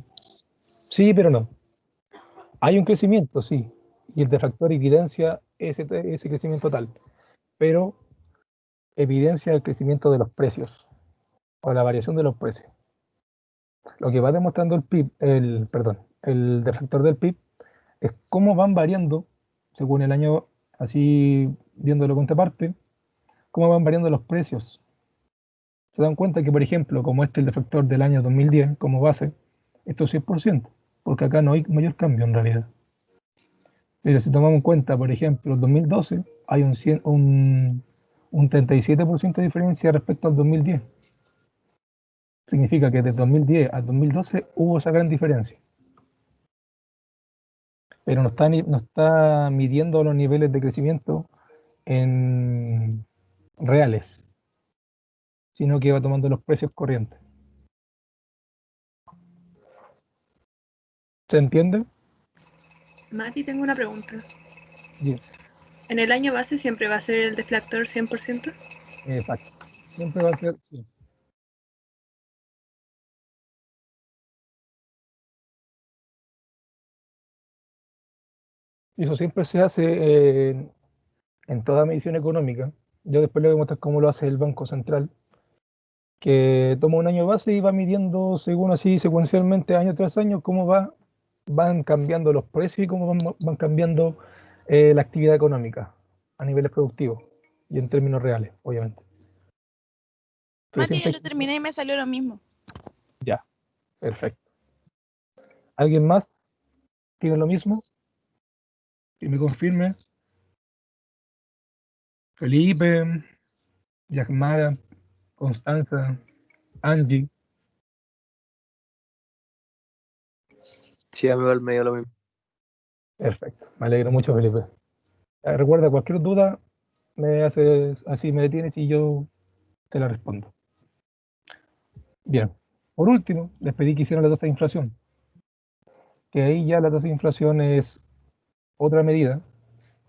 sí, pero no. Hay un crecimiento, sí. Y el defector evidencia ese crecimiento total. Pero evidencia el crecimiento de los precios o la variación de los precios. Lo que va demostrando el PIB, perdón, el defector del PIB es cómo van variando según el año, así viéndolo contraparte, cómo van variando los precios. Se dan cuenta que, por ejemplo, como este es el defector del año 2010 como base, esto es 100%, porque acá no hay mayor cambio en realidad. Pero si tomamos en cuenta, por ejemplo, el 2012, hay un 37% de diferencia respecto al 2010. Significa que de 2010 al 2012 hubo esa gran diferencia. Pero no está midiendo los niveles de crecimiento en reales, sino que va tomando los precios corrientes. ¿Se entiende? Mati, tengo una pregunta. Bien, ¿En el año base siempre va a ser el deflactor 100%? exacto. Siempre va a ser, sí. Y eso siempre se hace en toda medición económica. Yo después le voy a mostrar cómo lo hace el Banco Central, que toma un año base y va midiendo según así secuencialmente año tras año cómo van cambiando los precios y cómo van cambiando la actividad económica a niveles productivos y en términos reales, obviamente. Pero Mati, yo siempre lo terminé y me salió lo mismo. ya, perfecto. ¿Alguien más tiene lo mismo? Que me confirme. Felipe, Yagmara, Constanza, Angie. Sí, a mí igual me dio lo mismo. Perfecto, me alegro mucho, Felipe. Recuerda, cualquier duda, me haces así, me detienes y yo te la respondo. Bien, por último, les pedí que hicieran la tasa de inflación, que ahí ya la tasa de inflación es otra medida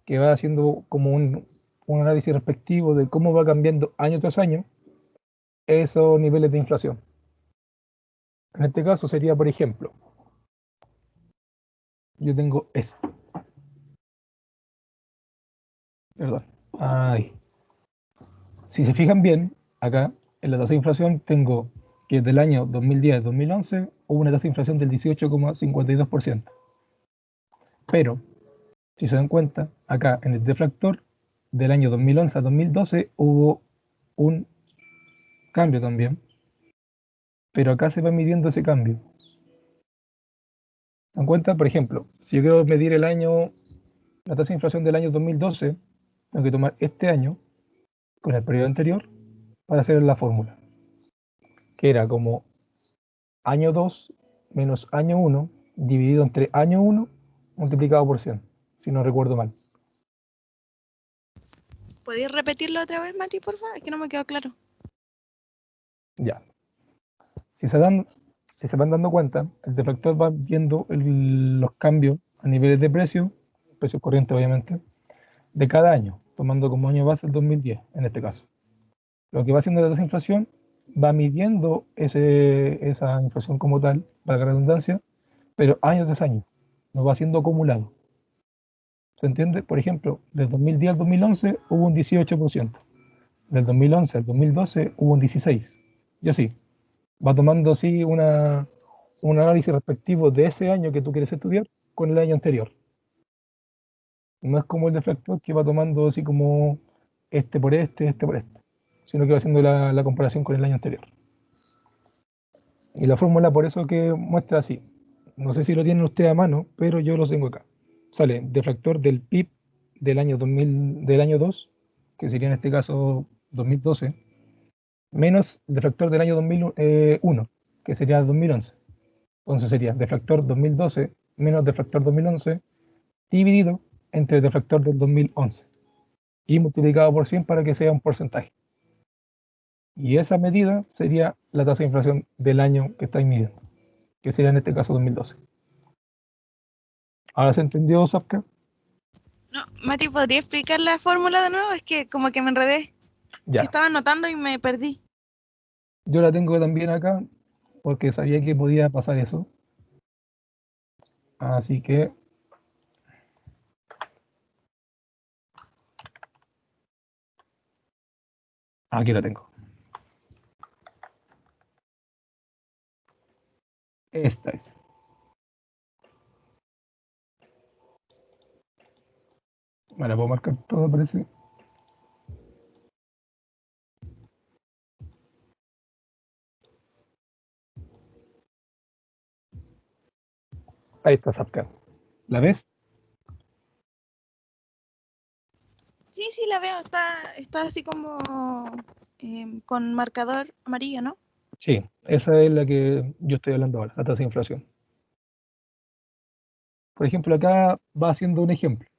que va haciendo como un análisis respectivo de cómo va cambiando año tras año esos niveles de inflación. En este caso sería, por ejemplo, yo tengo esto, perdón, ahí. Si se fijan bien, acá en la tasa de inflación tengo que del año 2010-2011 hubo una tasa de inflación del 18,52%. Pero, si se dan cuenta, acá en el deflactor del año 2011 a 2012 hubo un cambio también, pero acá se va midiendo ese cambio. ¿Se dan cuenta? Por ejemplo, si yo quiero medir la tasa de inflación del año 2012, tengo que tomar este año con el periodo anterior para hacer la fórmula, que era como año 2 menos año 1 dividido entre año 1 multiplicado por 100, si no recuerdo mal. ¿Podéis repetirlo otra vez, Mati, por favor? Es que no me quedó claro. Ya. Si se van dando cuenta, el deflactor va viendo los cambios a niveles de precio corriente obviamente, de cada año, tomando como año base el 2010 en este caso. Lo que va haciendo la tasa de inflación va midiendo esa inflación como tal, para la redundancia, pero año tras año, no va siendo acumulado. ¿Se entiende? Por ejemplo, del 2010 al 2011 hubo un 18%, del 2011 al 2012 hubo un 16%, y así. Va tomando así un análisis respectivo de ese año que tú quieres estudiar con el año anterior. No es como el deflactor que va tomando así como este por este, sino que va haciendo la comparación con el año anterior. Y la fórmula por eso que muestra así. No sé si lo tienen ustedes a mano, pero yo lo tengo acá. Sale deflactor del PIB del año 2000, del año 2, que sería en este caso 2012, menos el deflactor del año 2001, que sería 2011. Entonces sería deflactor 2012 menos deflactor 2011 dividido entre el deflactor del 2011 y multiplicado por 100 para que sea un porcentaje. Y esa medida sería la tasa de inflación del año que estáis midiendo, que sería en este caso 2012. ¿Ahora se entendió, Safka? No, Mati, ¿podría explicar la fórmula de nuevo? Es que como que me enredé. Que Ya. estaba anotando y me perdí. Yo la tengo también acá porque sabía que podía pasar eso. Así que aquí la tengo. Esta es. Me la puedo marcar todo, parece. Ahí está, Safka. ¿La ves? Sí, sí, la veo. Está así como con marcador amarillo, ¿no? Sí, esa es la que yo estoy hablando ahora, la tasa de inflación. Por ejemplo, acá va haciendo un ejemplo.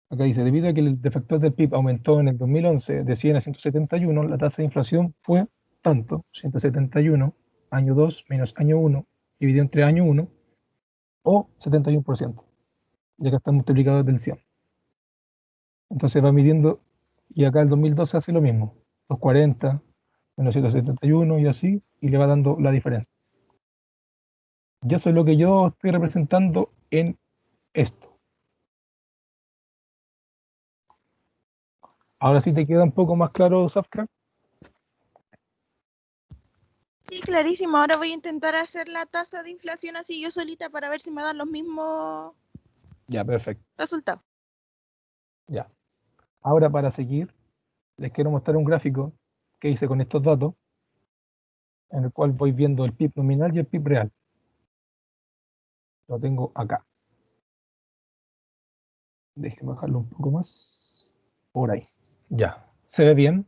Acá dice, debido a que el deflactor del PIB aumentó en el 2011 de 100 a 171, la tasa de inflación fue tanto, 171, año 2 menos año 1, dividido entre año 1, o 71%, ya que está multiplicado del 100. Entonces va midiendo, y acá el 2012 hace lo mismo, 240 menos 171 y así, y le va dando la diferencia. Y eso es lo que yo estoy representando en esto. Ahora sí te queda un poco más claro, Safka. Sí, clarísimo. Ahora voy a intentar hacer la tasa de inflación así yo solita para ver si me dan los mismos Ya, perfecto. resultados. Ya. Ahora para seguir, les quiero mostrar un gráfico que hice con estos datos, en el cual voy viendo el PIB nominal y el PIB real. Lo tengo acá. Déjenme bajarlo un poco más. Por ahí. Ya. ¿Se ve bien?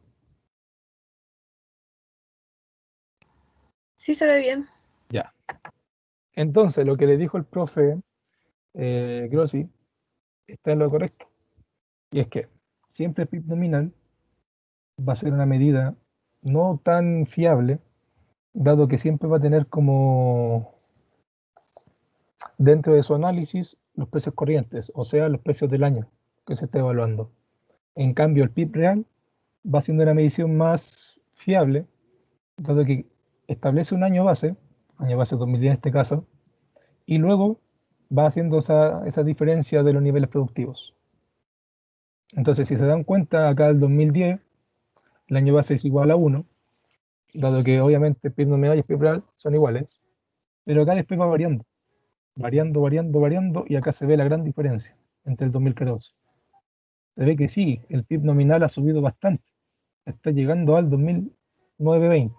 Sí se ve bien. Ya. Entonces, lo que le dijo el profe Grossi está en lo correcto. Y es que siempre el PIB nominal va a ser una medida no tan fiable, dado que siempre va a tener como dentro de su análisis los precios corrientes, o sea, los precios del año que se está evaluando. En cambio, el PIB real va siendo una medición más fiable, dado que establece un año base 2010 en este caso, y luego va haciendo esa diferencia de los niveles productivos. Entonces, si se dan cuenta, acá el 2010, el año base es igual a 1, dado que obviamente el PIB nominal y el PIB real son iguales, pero acá después va variando, variando, y acá se ve la gran diferencia entre el 2014. Se ve que sí, el PIB nominal ha subido bastante, está llegando al 2009-20,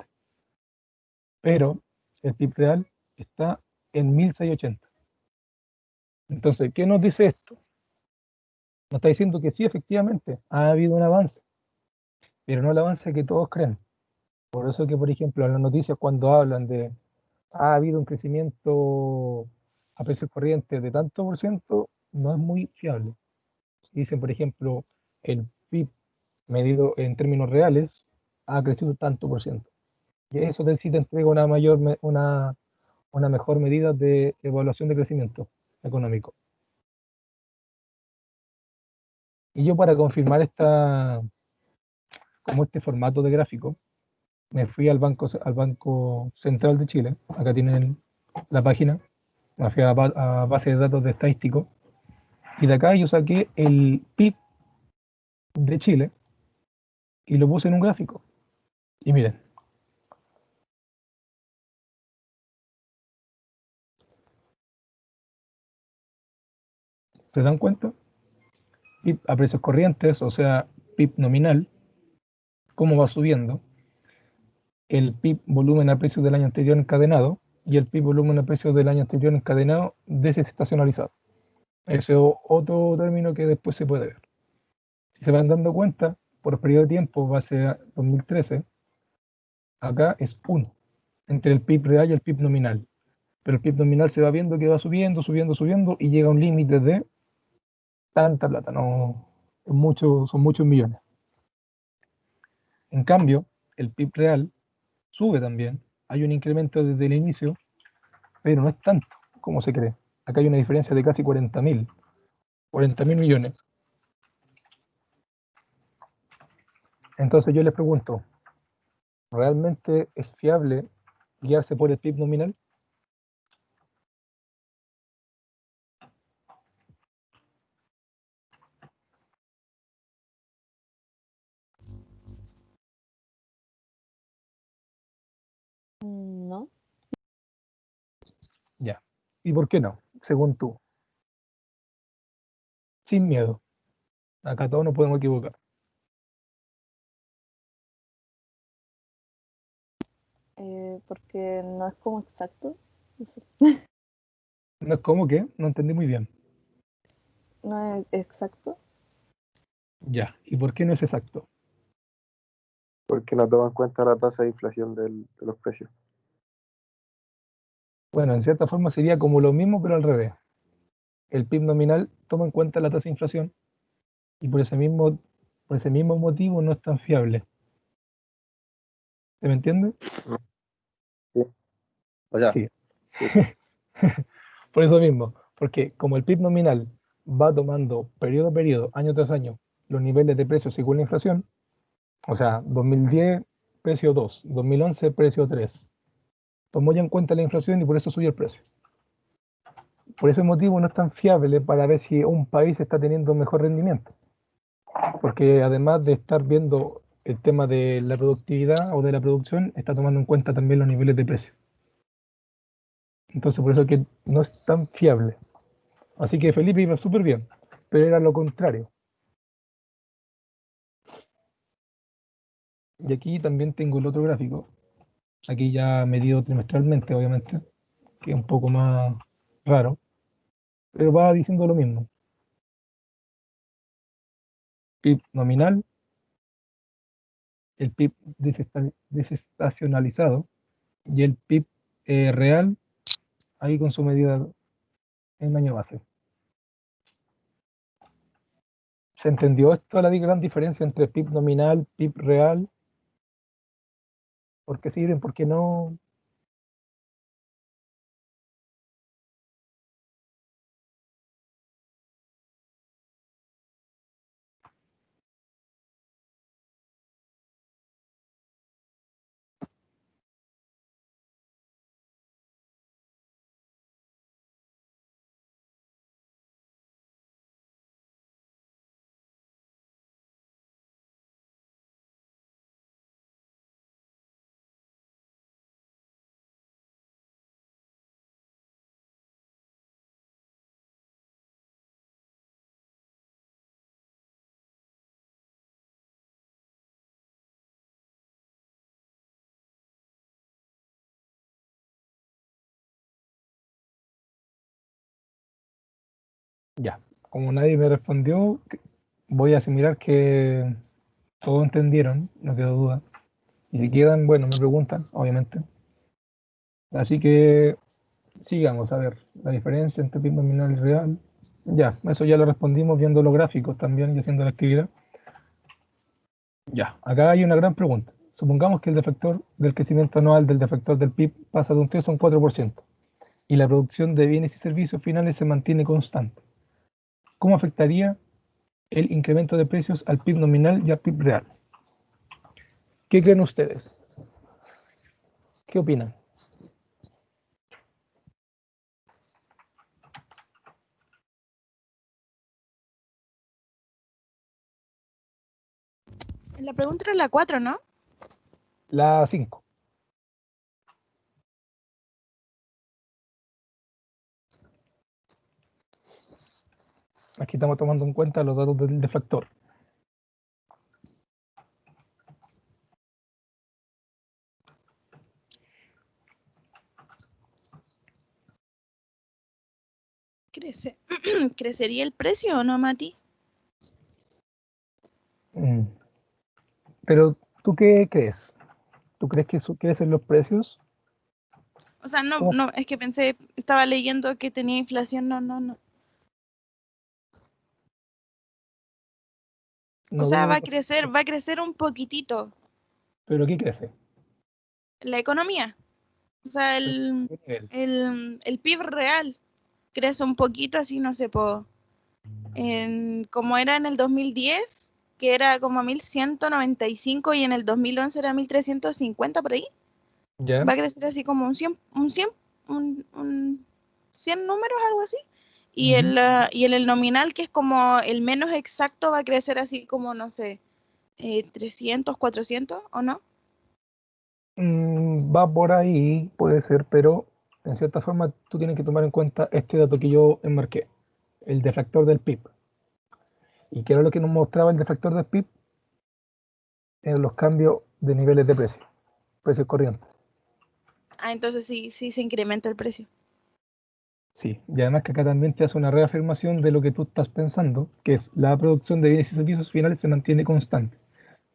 pero el PIB real está en 1680. Entonces, ¿qué nos dice esto? Nos está diciendo que sí, efectivamente, ha habido un avance, pero no el avance que todos creen. Por eso que, por ejemplo, en las noticias cuando hablan de ha habido un crecimiento a precios corrientes de tanto por ciento, no es muy fiable. Dicen, por ejemplo, el PIB medido en términos reales ha crecido tanto por ciento. Y eso sí te entrega una mejor medida de evaluación de crecimiento económico. Y yo para confirmar como este formato de gráfico, me fui al Banco Central de Chile, acá tienen la página, me fui a base de datos de estadístico, y de acá yo saqué el PIB de Chile y lo puse en un gráfico. Y miren, ¿se dan cuenta? PIB a precios corrientes, o sea, PIB nominal, cómo va subiendo, el PIB volumen a precios del año anterior encadenado y el PIB volumen a precios del año anterior encadenado desestacionalizado. Ese es otro término que después se puede ver. Si se van dando cuenta, por periodo de tiempo, base a 2013, acá es 1 entre el PIB real y el PIB nominal. Pero el PIB nominal se va viendo que va subiendo y llega a un límite de tanta plata, no, son muchos millones. En cambio, el PIB real sube también, hay un incremento desde el inicio, pero no es tanto como se cree. Acá hay una diferencia de casi 40.000 millones. Entonces yo les pregunto, ¿realmente es fiable guiarse por el PIB nominal? No. Ya. ¿Y por qué no? Según tú. Sin miedo. Acá todos nos podemos equivocar. Porque no es como exacto. No sé. No es como que, no entendí muy bien. No es exacto. Ya. ¿Y por qué no es exacto? Porque no toma en cuenta la tasa de inflación de los precios. Bueno, en cierta forma sería como lo mismo, pero al revés. El PIB nominal toma en cuenta la tasa de inflación y por ese mismo motivo no es tan fiable. ¿Se me entiende? Sí. O sea, Sí. sí, sí. Por eso mismo, porque como el PIB nominal va tomando periodo a periodo, año tras año, los niveles de precios según la inflación, o sea, 2010 precio 2, 2011 precio 3, tomó ya en cuenta la inflación y por eso subió el precio. Por ese motivo no es tan fiable para ver si un país está teniendo mejor rendimiento, porque además de estar viendo el tema de la productividad o de la producción, está tomando en cuenta también los niveles de precio. Entonces por eso que no es tan fiable. Así que Felipe iba súper bien, pero era lo contrario. Y aquí también tengo el otro gráfico, aquí ya medido trimestralmente, obviamente, que es un poco más raro, pero va diciendo lo mismo. PIB nominal, el PIB desestacionalizado y el PIB real ahí con su medida en año base. ¿Se entendió esto, la gran diferencia entre PIB nominal, PIB real? ¿Por qué sirven? ¿Por qué no? Ya, como nadie me respondió, voy a asimilar que todos entendieron, no quedó duda. Y si quedan, bueno, me preguntan, obviamente. Así que sigamos a ver la diferencia entre PIB nominal y real. Ya, eso ya lo respondimos viendo los gráficos también y haciendo la actividad. Ya, acá hay una gran pregunta. Supongamos que el defector del crecimiento anual del defector del PIB pasa de un 3 a un 4% y la producción de bienes y servicios finales se mantiene constante. ¿Cómo afectaría el incremento de precios al PIB nominal y al PIB real? ¿Qué creen ustedes? ¿Qué opinan? La pregunta era la 4, ¿no? La 5. Aquí estamos tomando en cuenta los datos del defector. ¿Crecería el precio o no, Mati? Pero, ¿tú qué crees? ¿Tú crees que eso crecen los precios? O sea, no, ¿Cómo? no, es que pensé, estaba leyendo que tenía inflación, no. No, O sea, ¿cómo? va a crecer un poquitito ¿Pero qué crece? la economía. O sea, ¿Qué nivel? el PIB real crece un poquito, así no sé, como era en el 2010, que era como 1195 y en el 2011 era 1350 por ahí. ¿Ya? Va a crecer así como un 100 números, algo así. Y Ujú. y el nominal, que es como el menos exacto, va a crecer así como, no sé, 300, 400, ¿o no? Va por ahí, puede ser, pero en cierta forma tú tienes que tomar en cuenta este dato que yo enmarqué, el defector del PIB. ¿Y qué era lo que nos mostraba el defector del PIB? En los cambios de niveles de precio, precios corrientes. Ah, entonces sí se incrementa el precio. Sí, y además que acá también te hace una reafirmación de lo que tú estás pensando, que es la producción de bienes y servicios finales se mantiene constante.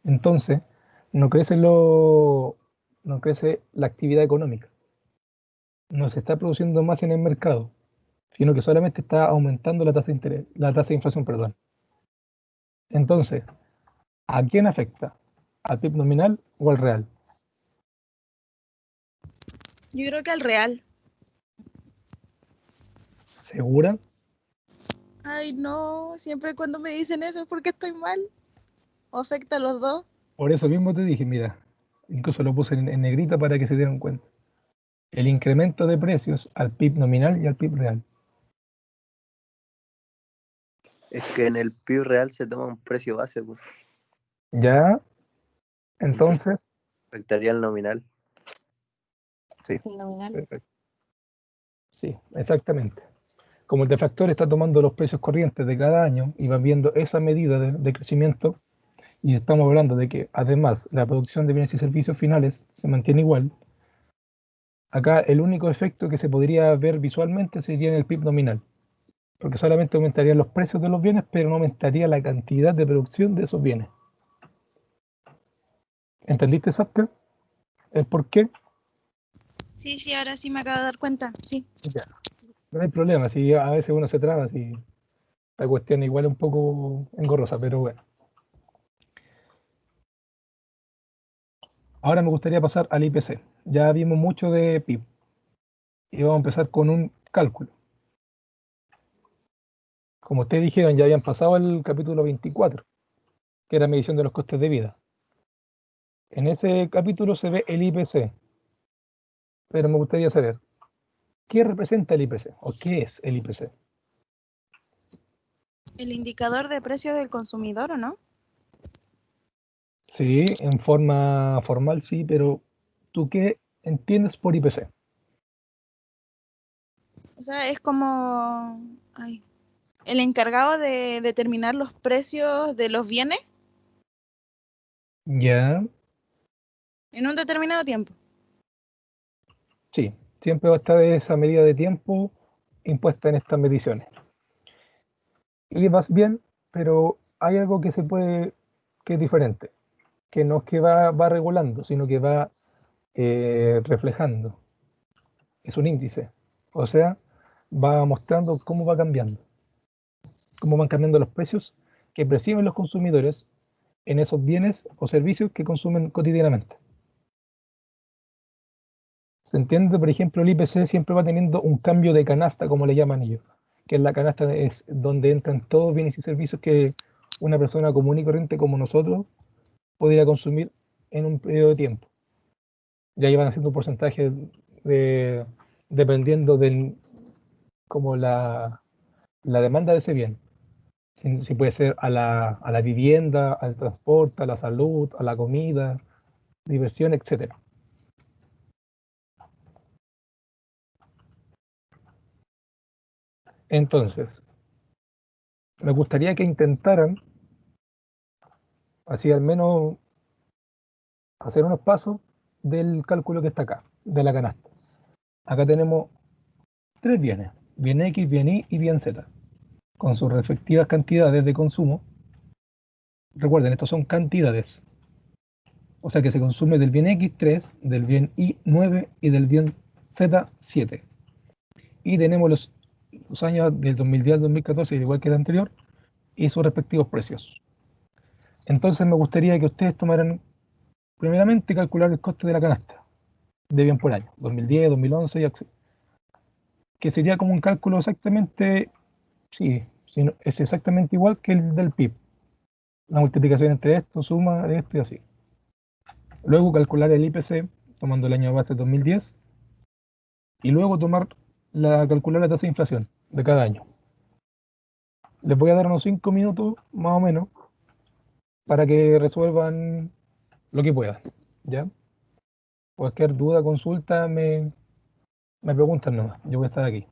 Entonces, no crece no crece la actividad económica, no se está produciendo más en el mercado, sino que solamente está aumentando la tasa de interés, la tasa de inflación, perdón. Entonces, ¿a quién afecta? ¿Al PIB nominal o al real? Yo creo que al real. ¿Segura? Ay, no, siempre cuando me dicen eso es porque estoy mal. O afecta a los dos. Por eso mismo te dije, mira, incluso lo puse en negrita para que se dieran cuenta. El incremento de precios al PIB nominal y al PIB real. Es que en el PIB real se toma un precio base, pues. ¿Ya? Entonces Entonces, afectaría el nominal. sí, El nominal. perfecto. Sí, exactamente. Como el deflactor está tomando los precios corrientes de cada año y va viendo esa medida de crecimiento, y estamos hablando de que además la producción de bienes y servicios finales se mantiene igual, acá el único efecto que se podría ver visualmente sería en el PIB nominal, porque solamente aumentarían los precios de los bienes, pero no aumentaría la cantidad de producción de esos bienes. ¿Entendiste, Sapka? ¿El por qué? Sí, ahora sí me acabo de dar cuenta, sí. Ya, no hay problema, si a veces uno se traba, si la cuestión igual es un poco engorrosa, pero bueno. Ahora me gustaría pasar al IPC. Ya vimos mucho de PIB y vamos a empezar con un cálculo. Como ustedes dijeron, ya habían pasado el capítulo 24, que era medición de los costes de vida. En ese capítulo se ve el IPC, pero me gustaría saber, ¿qué representa el IPC o qué es el IPC? El indicador de precio del consumidor, ¿o no? Sí, en forma formal sí, pero ¿tú qué entiendes por IPC? O sea, es como el encargado de determinar los precios de los bienes Ya, en un determinado tiempo. sí, siempre va a estar esa medida de tiempo impuesta en estas mediciones. Y vas bien, pero hay algo que que es diferente, que no es que va regulando, sino que va reflejando. Es un índice. O sea, va mostrando cómo van cambiando los precios que perciben los consumidores en esos bienes o servicios que consumen cotidianamente. Se entiende, por ejemplo, el IPC siempre va teniendo un cambio de canasta, como le llaman ellos, que es la canasta es donde entran todos bienes y servicios que una persona común y corriente como nosotros podría consumir en un periodo de tiempo. Ya llevan haciendo un porcentaje de, dependiendo de como la demanda de ese bien. Si puede ser a la vivienda, al transporte, a la salud, a la comida, diversión, etcétera. Entonces, me gustaría que intentaran, así al menos, hacer unos pasos del cálculo que está acá, de la canasta. Acá tenemos tres bienes, bien X, bien Y y bien Z, con sus respectivas cantidades de consumo. Recuerden, estos son cantidades, o sea que se consume del bien X 3, del bien Y 9 y del bien Z 7. Y tenemos los años del 2010 al 2014, igual que el anterior, y sus respectivos precios. Entonces me gustaría que ustedes tomaran, primeramente, calcular el coste de la canasta de bien por año, 2010, 2011 y así, que sería como un cálculo exactamente, sí, es exactamente igual que el del PIB, la multiplicación entre esto, suma de esto y así. Luego calcular el IPC tomando el año base 2010 y luego calcular la tasa de inflación de cada año. Les voy a dar unos 5 minutos más o menos para que resuelvan lo que puedan, ¿ya? Cualquier duda, consulta, me preguntan nomás, yo voy a estar aquí.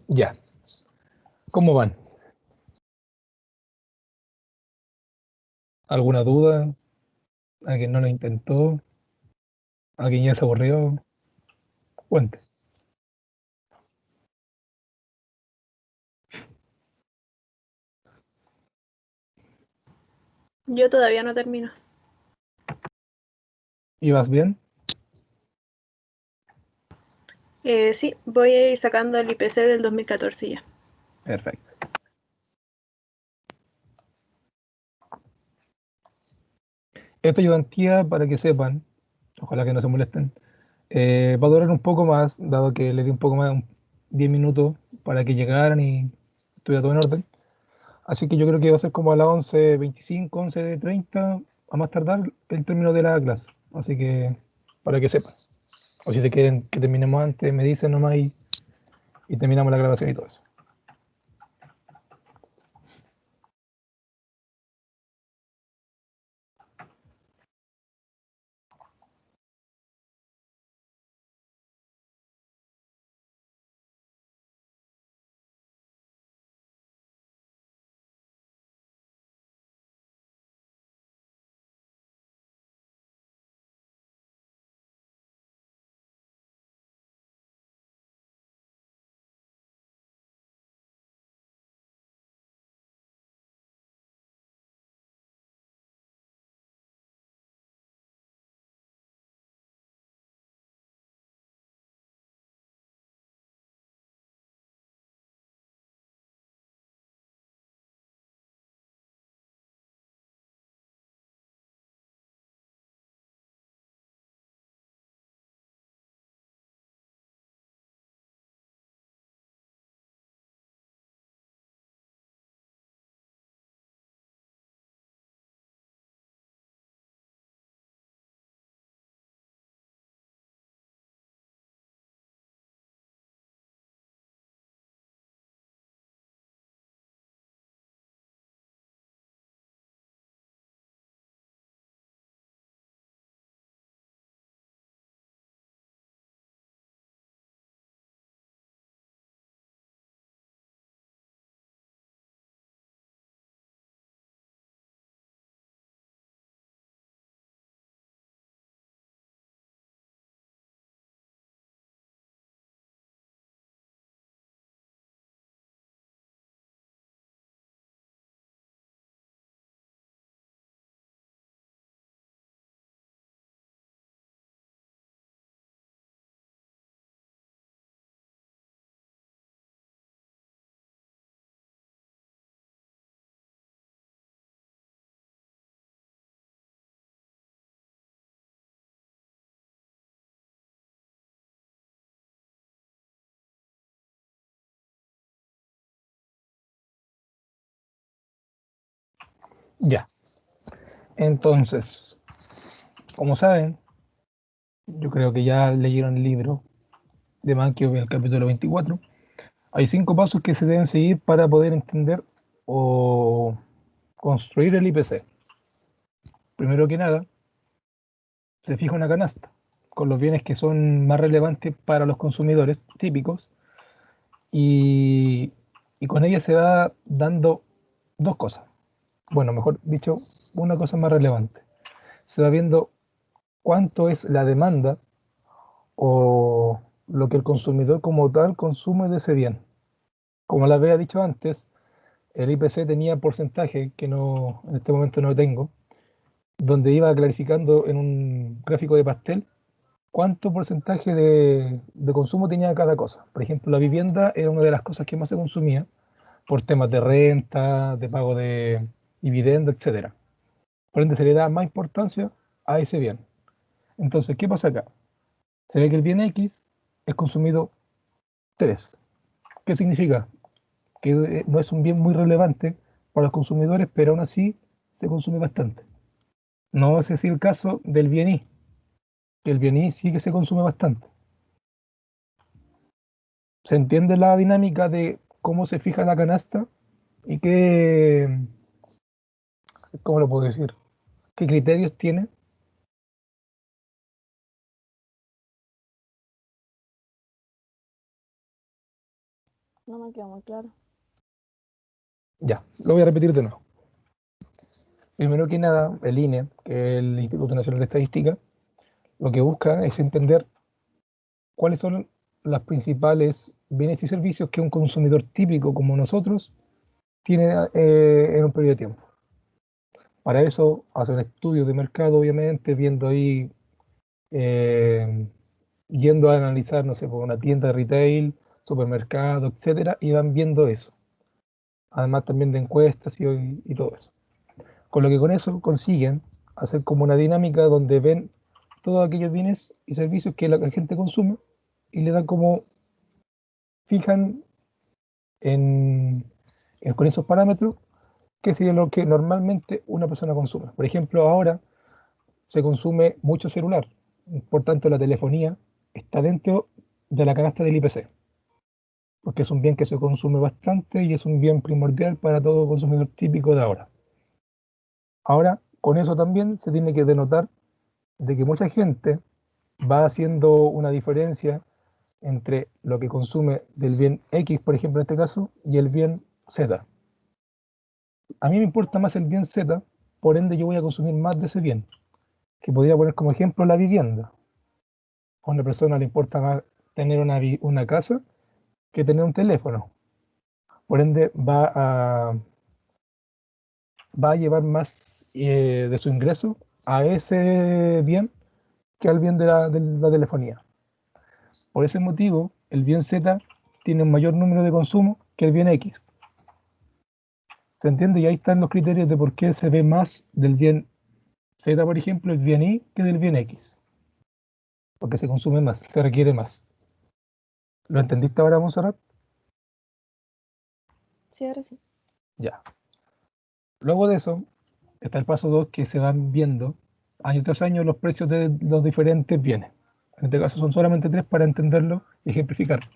Ya. ¿Cómo van? ¿Alguna duda? ¿A quien no lo intentó? ¿A quien ya se aburrió? Cuente. Yo todavía no termino. ¿Ibas bien? Sí, voy a ir sacando el IPC del 2014 ya. Perfecto. Esta ayudantía, para que sepan, ojalá que no se molesten, va a durar un poco más, dado que le di un poco más, 10 minutos para que llegaran y estuviera todo en orden. Así que yo creo que va a ser como a las 11:25, 11:30, a más tardar el término de la clase. Así que, para que sepan. O si se quieren que terminemos antes, me dicen nomás y terminamos la grabación y todo eso. Ya. Entonces, como saben, yo creo que ya leyeron el libro de Mankio, el capítulo 24. Hay 5 pasos que se deben seguir para poder entender o construir el IPC. Primero que nada, se fija una canasta con los bienes que son más relevantes para los consumidores típicos y, y con ella se va dando dos cosas. Bueno, mejor dicho, una cosa más relevante. Se va viendo cuánto es la demanda o lo que el consumidor como tal consume de ese bien. Como les había dicho antes, el IPC tenía porcentaje que no, en este momento no tengo, donde iba clarificando en un gráfico de pastel cuánto porcentaje de consumo tenía cada cosa. Por ejemplo, la vivienda era una de las cosas que más se consumía por temas de renta, de pago de dividendo, etcétera. Por ende, se le da más importancia a ese bien. Entonces, ¿qué pasa acá? Se ve que el bien X es consumido 3. ¿Qué significa? Que no es un bien muy relevante para los consumidores, pero aún así se consume bastante. No es así el caso del bien Y, que el bien Y sí que se consume bastante. ¿Se entiende la dinámica de cómo se fija la canasta y qué, cómo lo puedo decir? ¿Qué criterios tiene? No me quedó muy claro. Ya, lo voy a repetir de nuevo. Primero que nada, el INE, que es el Instituto Nacional de Estadística, lo que busca es entender cuáles son los principales bienes y servicios que un consumidor típico como nosotros tiene en un periodo de tiempo. Para eso hace un estudio de mercado, obviamente, viendo ahí, eh, yendo a analizar, no sé, por una tienda de retail, supermercado, etcétera, y van viendo eso. Además también de encuestas y todo eso. Con lo que con eso consiguen hacer como una dinámica donde ven todos aquellos bienes y servicios que la gente consume y le dan como, fijan con esos parámetros qué sería lo que normalmente una persona consume. Por ejemplo, ahora se consume mucho celular, por tanto la telefonía está dentro de la canasta del IPC, porque es un bien que se consume bastante y es un bien primordial para todo consumidor típico de ahora. Ahora, con eso también se tiene que denotar de que mucha gente va haciendo una diferencia entre lo que consume del bien X, por ejemplo, en este caso, y el bien Z. A mí me importa más el bien Z, por ende yo voy a consumir más de ese bien, que podría poner como ejemplo la vivienda. A una persona le importa más tener una casa que tener un teléfono. Por ende va a llevar más de su ingreso a ese bien que al bien de la telefonía. Por ese motivo, el bien Z tiene un mayor número de consumo que el bien X. ¿Se entiende? Y ahí están los criterios de por qué se ve más del bien Z, por ejemplo, el bien Y que del bien X. Porque se consume más, se requiere más. ¿Lo entendiste ahora, Monserrat? Sí, ahora sí. Ya. Luego de eso, está el paso 2 que se van viendo año tras año los precios de los diferentes bienes. En este caso son solamente 3 para entenderlo y ejemplificar.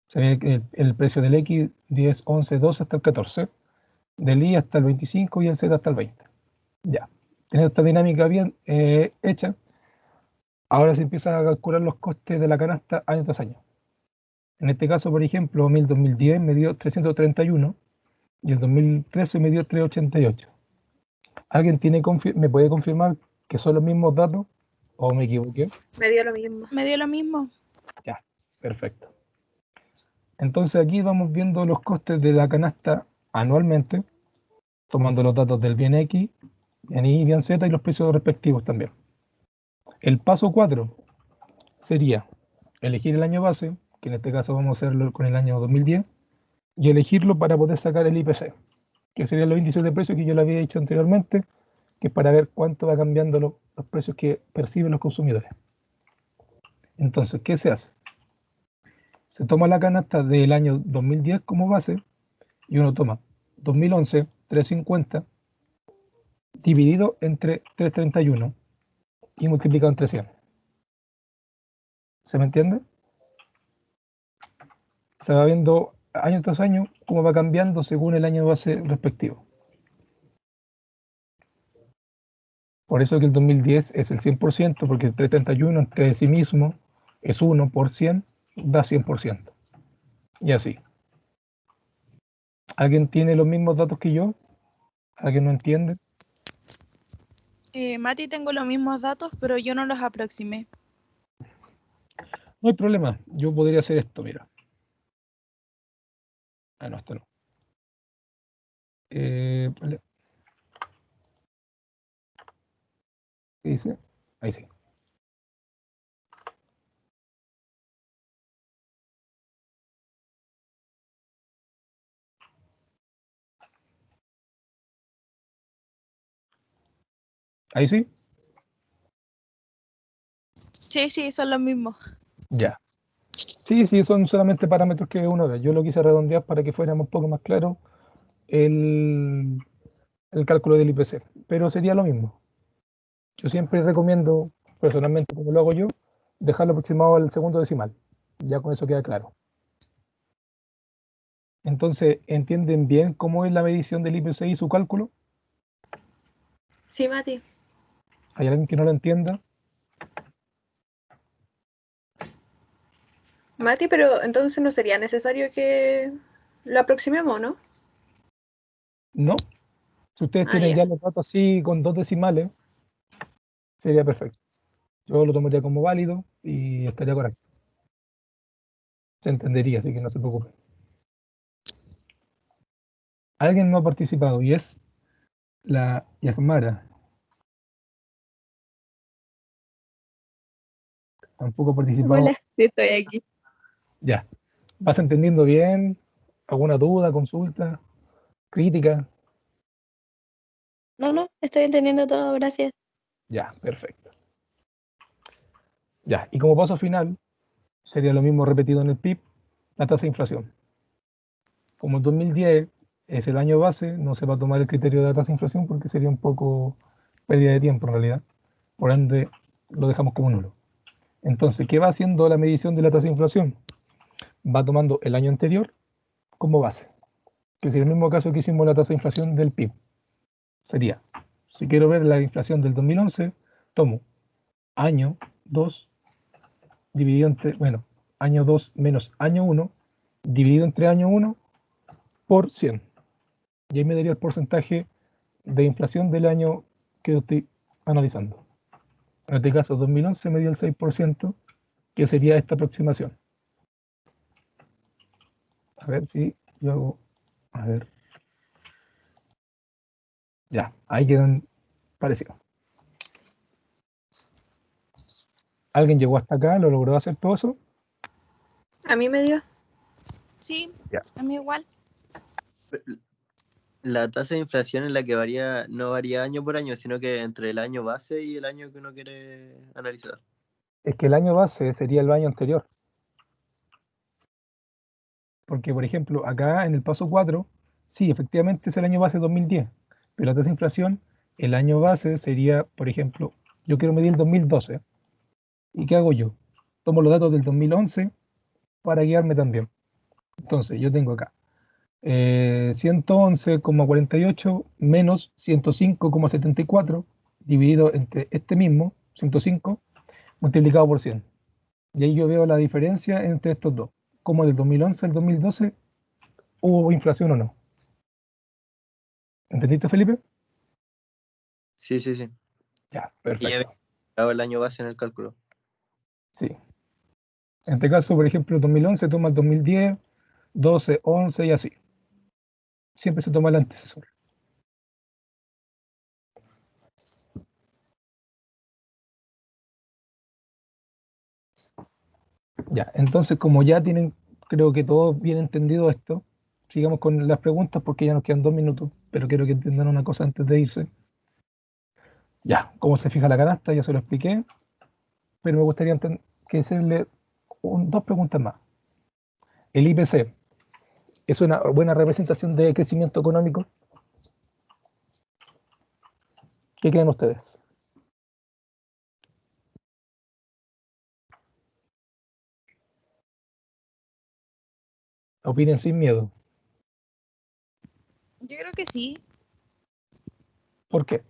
Se ve el precio del X 10, 11, 12 hasta el 14, del Y hasta el 25 y el Z hasta el 20. Ya. Teniendo esta dinámica bien hecha, ahora se empiezan a calcular los costes de la canasta año tras año. En este caso, por ejemplo, el 2010 me dio 331 y el 2013 me dio 388. ¿Alguien me puede confirmar que son los mismos datos o me equivoqué? Me dio lo mismo. Me dio lo mismo. Ya, perfecto. Entonces aquí vamos viendo los costes de la canasta anualmente, tomando los datos del bien X, bien Y, bien Z y los precios respectivos también. El paso 4 sería elegir el año base, que en este caso vamos a hacerlo con el año 2010, y elegirlo para poder sacar el IPC, que serían los índices de precios que yo le había dicho anteriormente, que es para ver cuánto va cambiando los precios que perciben los consumidores. Entonces, ¿qué se hace? Se toma la canasta del año 2010 como base y uno toma 2011, 350, dividido entre 331 y multiplicado entre 100. ¿Se me entiende? Se va viendo año tras año cómo va cambiando según el año base respectivo. Por eso que el 2010 es el 100%, porque el 331 entre sí mismo es 1 por 100, da 100%. Y así. ¿Alguien tiene los mismos datos que yo? ¿Alguien no entiende? Mati, tengo los mismos datos, pero yo no los aproximé. No hay problema. Yo podría hacer esto, mira. Ah, no, esto no. ¿Qué dice? Ahí sí. Ahí sí. Sí, sí, son los mismos. Ya. Sí, sí, son solamente parámetros que uno ve. Yo lo quise redondear para que fuera un poco más claro el, el cálculo del IPC, pero sería lo mismo. Yo siempre recomiendo, personalmente, como lo hago yo, dejarlo aproximado al segundo decimal. Ya con eso queda claro. Entonces, ¿entienden bien cómo es la medición del IPC y su cálculo? Sí, Mati. ¿Hay alguien que no lo entienda? Mati, pero entonces no sería necesario que lo aproximemos, ¿no? No, si ustedes Ah, tienen ya. ya los datos así con 2 decimales, sería perfecto. Yo lo tomaría como válido y estaría correcto. Se entendería, así que no se preocupen. Alguien no ha participado y es la Yagmara. Tampoco ha participado. Hola, sí, estoy aquí. Ya. ¿Vas entendiendo bien? ¿Alguna duda, consulta, crítica? No, estoy entendiendo todo, gracias. Ya, perfecto. Ya, y como paso final, sería lo mismo repetido en el PIB, la tasa de inflación. Como el 2010 es el año base, no se va a tomar el criterio de la tasa de inflación porque sería un poco pérdida de tiempo en realidad. Por ende, lo dejamos como nulo. Entonces, ¿qué va haciendo la medición de la tasa de inflación? Va tomando el año anterior como base, que es el mismo caso que hicimos la tasa de inflación del PIB. Sería, si quiero ver la inflación del 2011, tomo año 2 dividido entre, bueno, año 2 menos año 1, dividido entre año 1 por 100. Y ahí me daría el porcentaje de inflación del año que estoy analizando. En este caso, 2011 me dio el 6%, que sería esta aproximación. A ver si yo hago, a ver. Ya, ahí quedan parecidos. ¿Alguien llegó hasta acá? ¿Lo logró hacer todo eso? A mí me dio. Sí, Ya. a mí igual. La tasa de inflación es la que varía, no varía año por año, sino que entre el año base y el año que uno quiere analizar. Es que el año base sería el año anterior. Porque, por ejemplo, acá en el paso 4, sí, efectivamente es el año base 2010, pero la tasa de inflación, el año base sería, por ejemplo, yo quiero medir el 2012. ¿Y qué hago yo? Tomo los datos del 2011 para guiarme también. Entonces, yo tengo acá 111,48 menos 105,74 dividido entre este mismo, 105, multiplicado por 100. Y ahí yo veo la diferencia entre estos dos. Como del 2011 al 2012 hubo inflación o no. ¿Entendiste, Felipe? Sí, sí, sí. Ya, Y ya perfecto. había el año base en el cálculo. Sí. En este caso, por ejemplo, 2011 toma el 2010, 12, 11 y así. Siempre se toma el antecesor. Ya, entonces como ya tienen, creo que todos bien entendido esto, sigamos con las preguntas porque ya nos quedan 2 minutos, pero quiero que entiendan una cosa antes de irse. Ya, cómo se fija la canasta, ya se lo expliqué, pero me gustaría que hacerle dos preguntas más. ¿El IPC es una buena representación de crecimiento económico? ¿Qué creen ustedes? Opinen sin miedo. Yo creo que sí, ¿Por qué?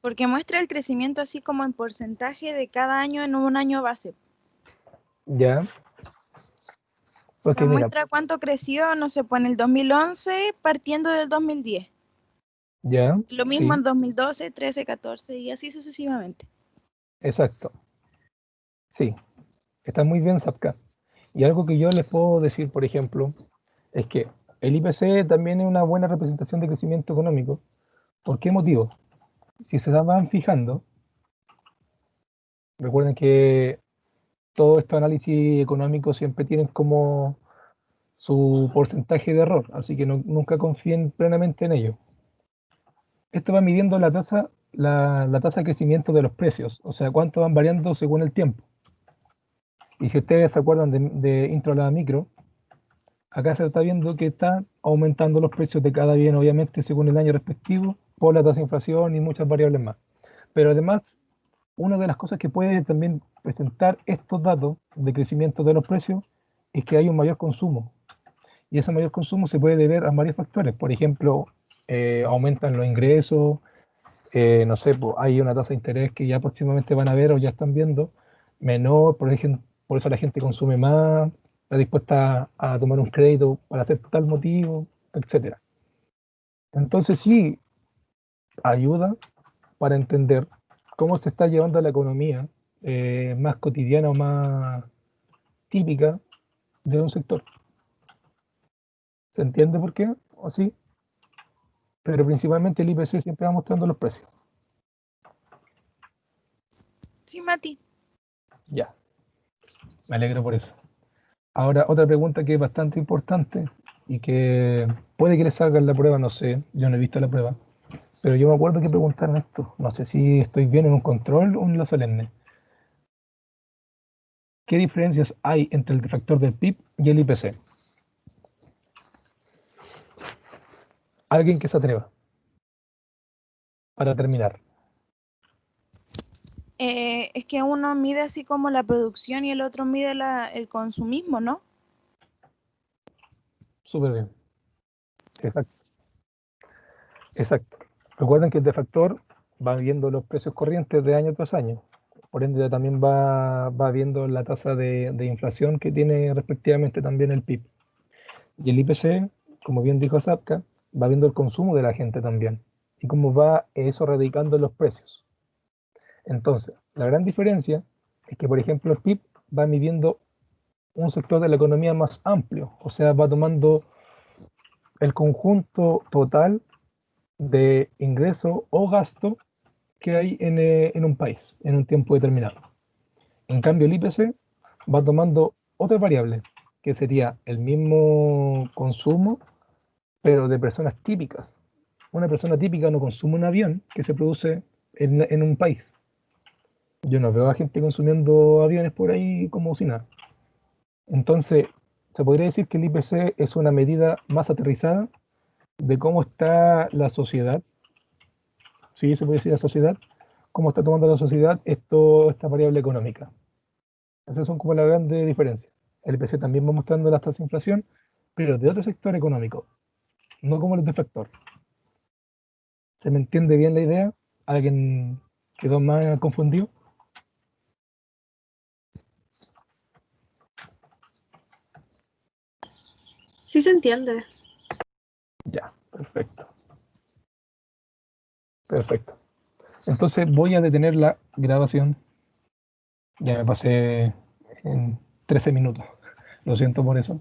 porque muestra el crecimiento así como en porcentaje de cada año en un año base. Ya, O porque sea, mira, muestra cuánto creció, no sé, pues en el 2011 partiendo del 2010. ya, Lo mismo sí, en 2012, 13, 14 y así sucesivamente. exacto. Sí, está muy bien, Sapka. Y algo que yo les puedo decir, por ejemplo, es que el IPC también es una buena representación de crecimiento económico. ¿Por qué motivo? Si se van fijando, recuerden que todos estos análisis económicos siempre tienen como su porcentaje de error, así que nunca confíen plenamente en ello. Esto va midiendo la tasa de crecimiento de los precios, o sea, cuánto van variando según el tiempo. Y si ustedes se acuerdan de intro a la micro, acá se está viendo que están aumentando los precios de cada bien, obviamente, según el año respectivo, por la tasa de inflación y muchas variables más. Pero además, una de las cosas que puede también presentar estos datos de crecimiento de los precios es que hay un mayor consumo. Y ese mayor consumo se puede deber a varios factores. Por ejemplo, aumentan los ingresos, no sé, pues, hay una tasa de interés que ya próximamente van a ver o ya están viendo, menor, por eso la gente consume más, está dispuesta a tomar un crédito para hacer tal motivo, etcétera. Entonces sí, ayuda para entender cómo se está llevando la economía más cotidiana o más típica de un sector. ¿Se entiende por qué? ¿O sí? Pero principalmente el IPC siempre va mostrando los precios. Sí, Mati. Ya, me alegro por eso. Ahora, otra pregunta que es bastante importante y que puede que le salga en la prueba, no sé, yo no he visto la prueba, pero yo me acuerdo que preguntaron esto, no sé si estoy bien en un control o en la solemne. ¿Qué diferencias hay entre el factor del PIB y el IPC? Alguien que se atreva, para terminar. Es que uno mide así como la producción y el otro mide el consumismo, ¿no? Súper bien. Exacto. Exacto. Recuerden que el defactor va viendo los precios corrientes de año tras año. Por ende, también va viendo la tasa de inflación que tiene respectivamente también el PIB. Y el IPC, como bien dijo Zapka, va viendo el consumo de la gente también. Y cómo va eso radicando en los precios. Entonces, la gran diferencia es que, por ejemplo, el PIB va midiendo un sector de la economía más amplio. O sea, va tomando el conjunto total de ingreso o gasto que hay en un país en un tiempo determinado. En cambio, el IPC va tomando otra variable, que sería el mismo consumo, pero de personas típicas. Una persona típica no consume un avión que se produce en un país. Yo no veo a gente consumiendo aviones por ahí como si nada. Entonces, se podría decir que el IPC es una medida más aterrizada de cómo está la sociedad. Sí, se puede decir la sociedad, cómo está tomando la sociedad esta variable económica. Esas son como las grandes diferencias. El IPC también va mostrando las tasas de inflación, pero de otro sector económico, no como los de factor. ¿Se me entiende bien la idea? ¿Alguien quedó más confundido? Sí se entiende. Ya, perfecto. Perfecto. Entonces voy a detener la grabación. Ya me pasé en 13 minutos. Lo siento por eso.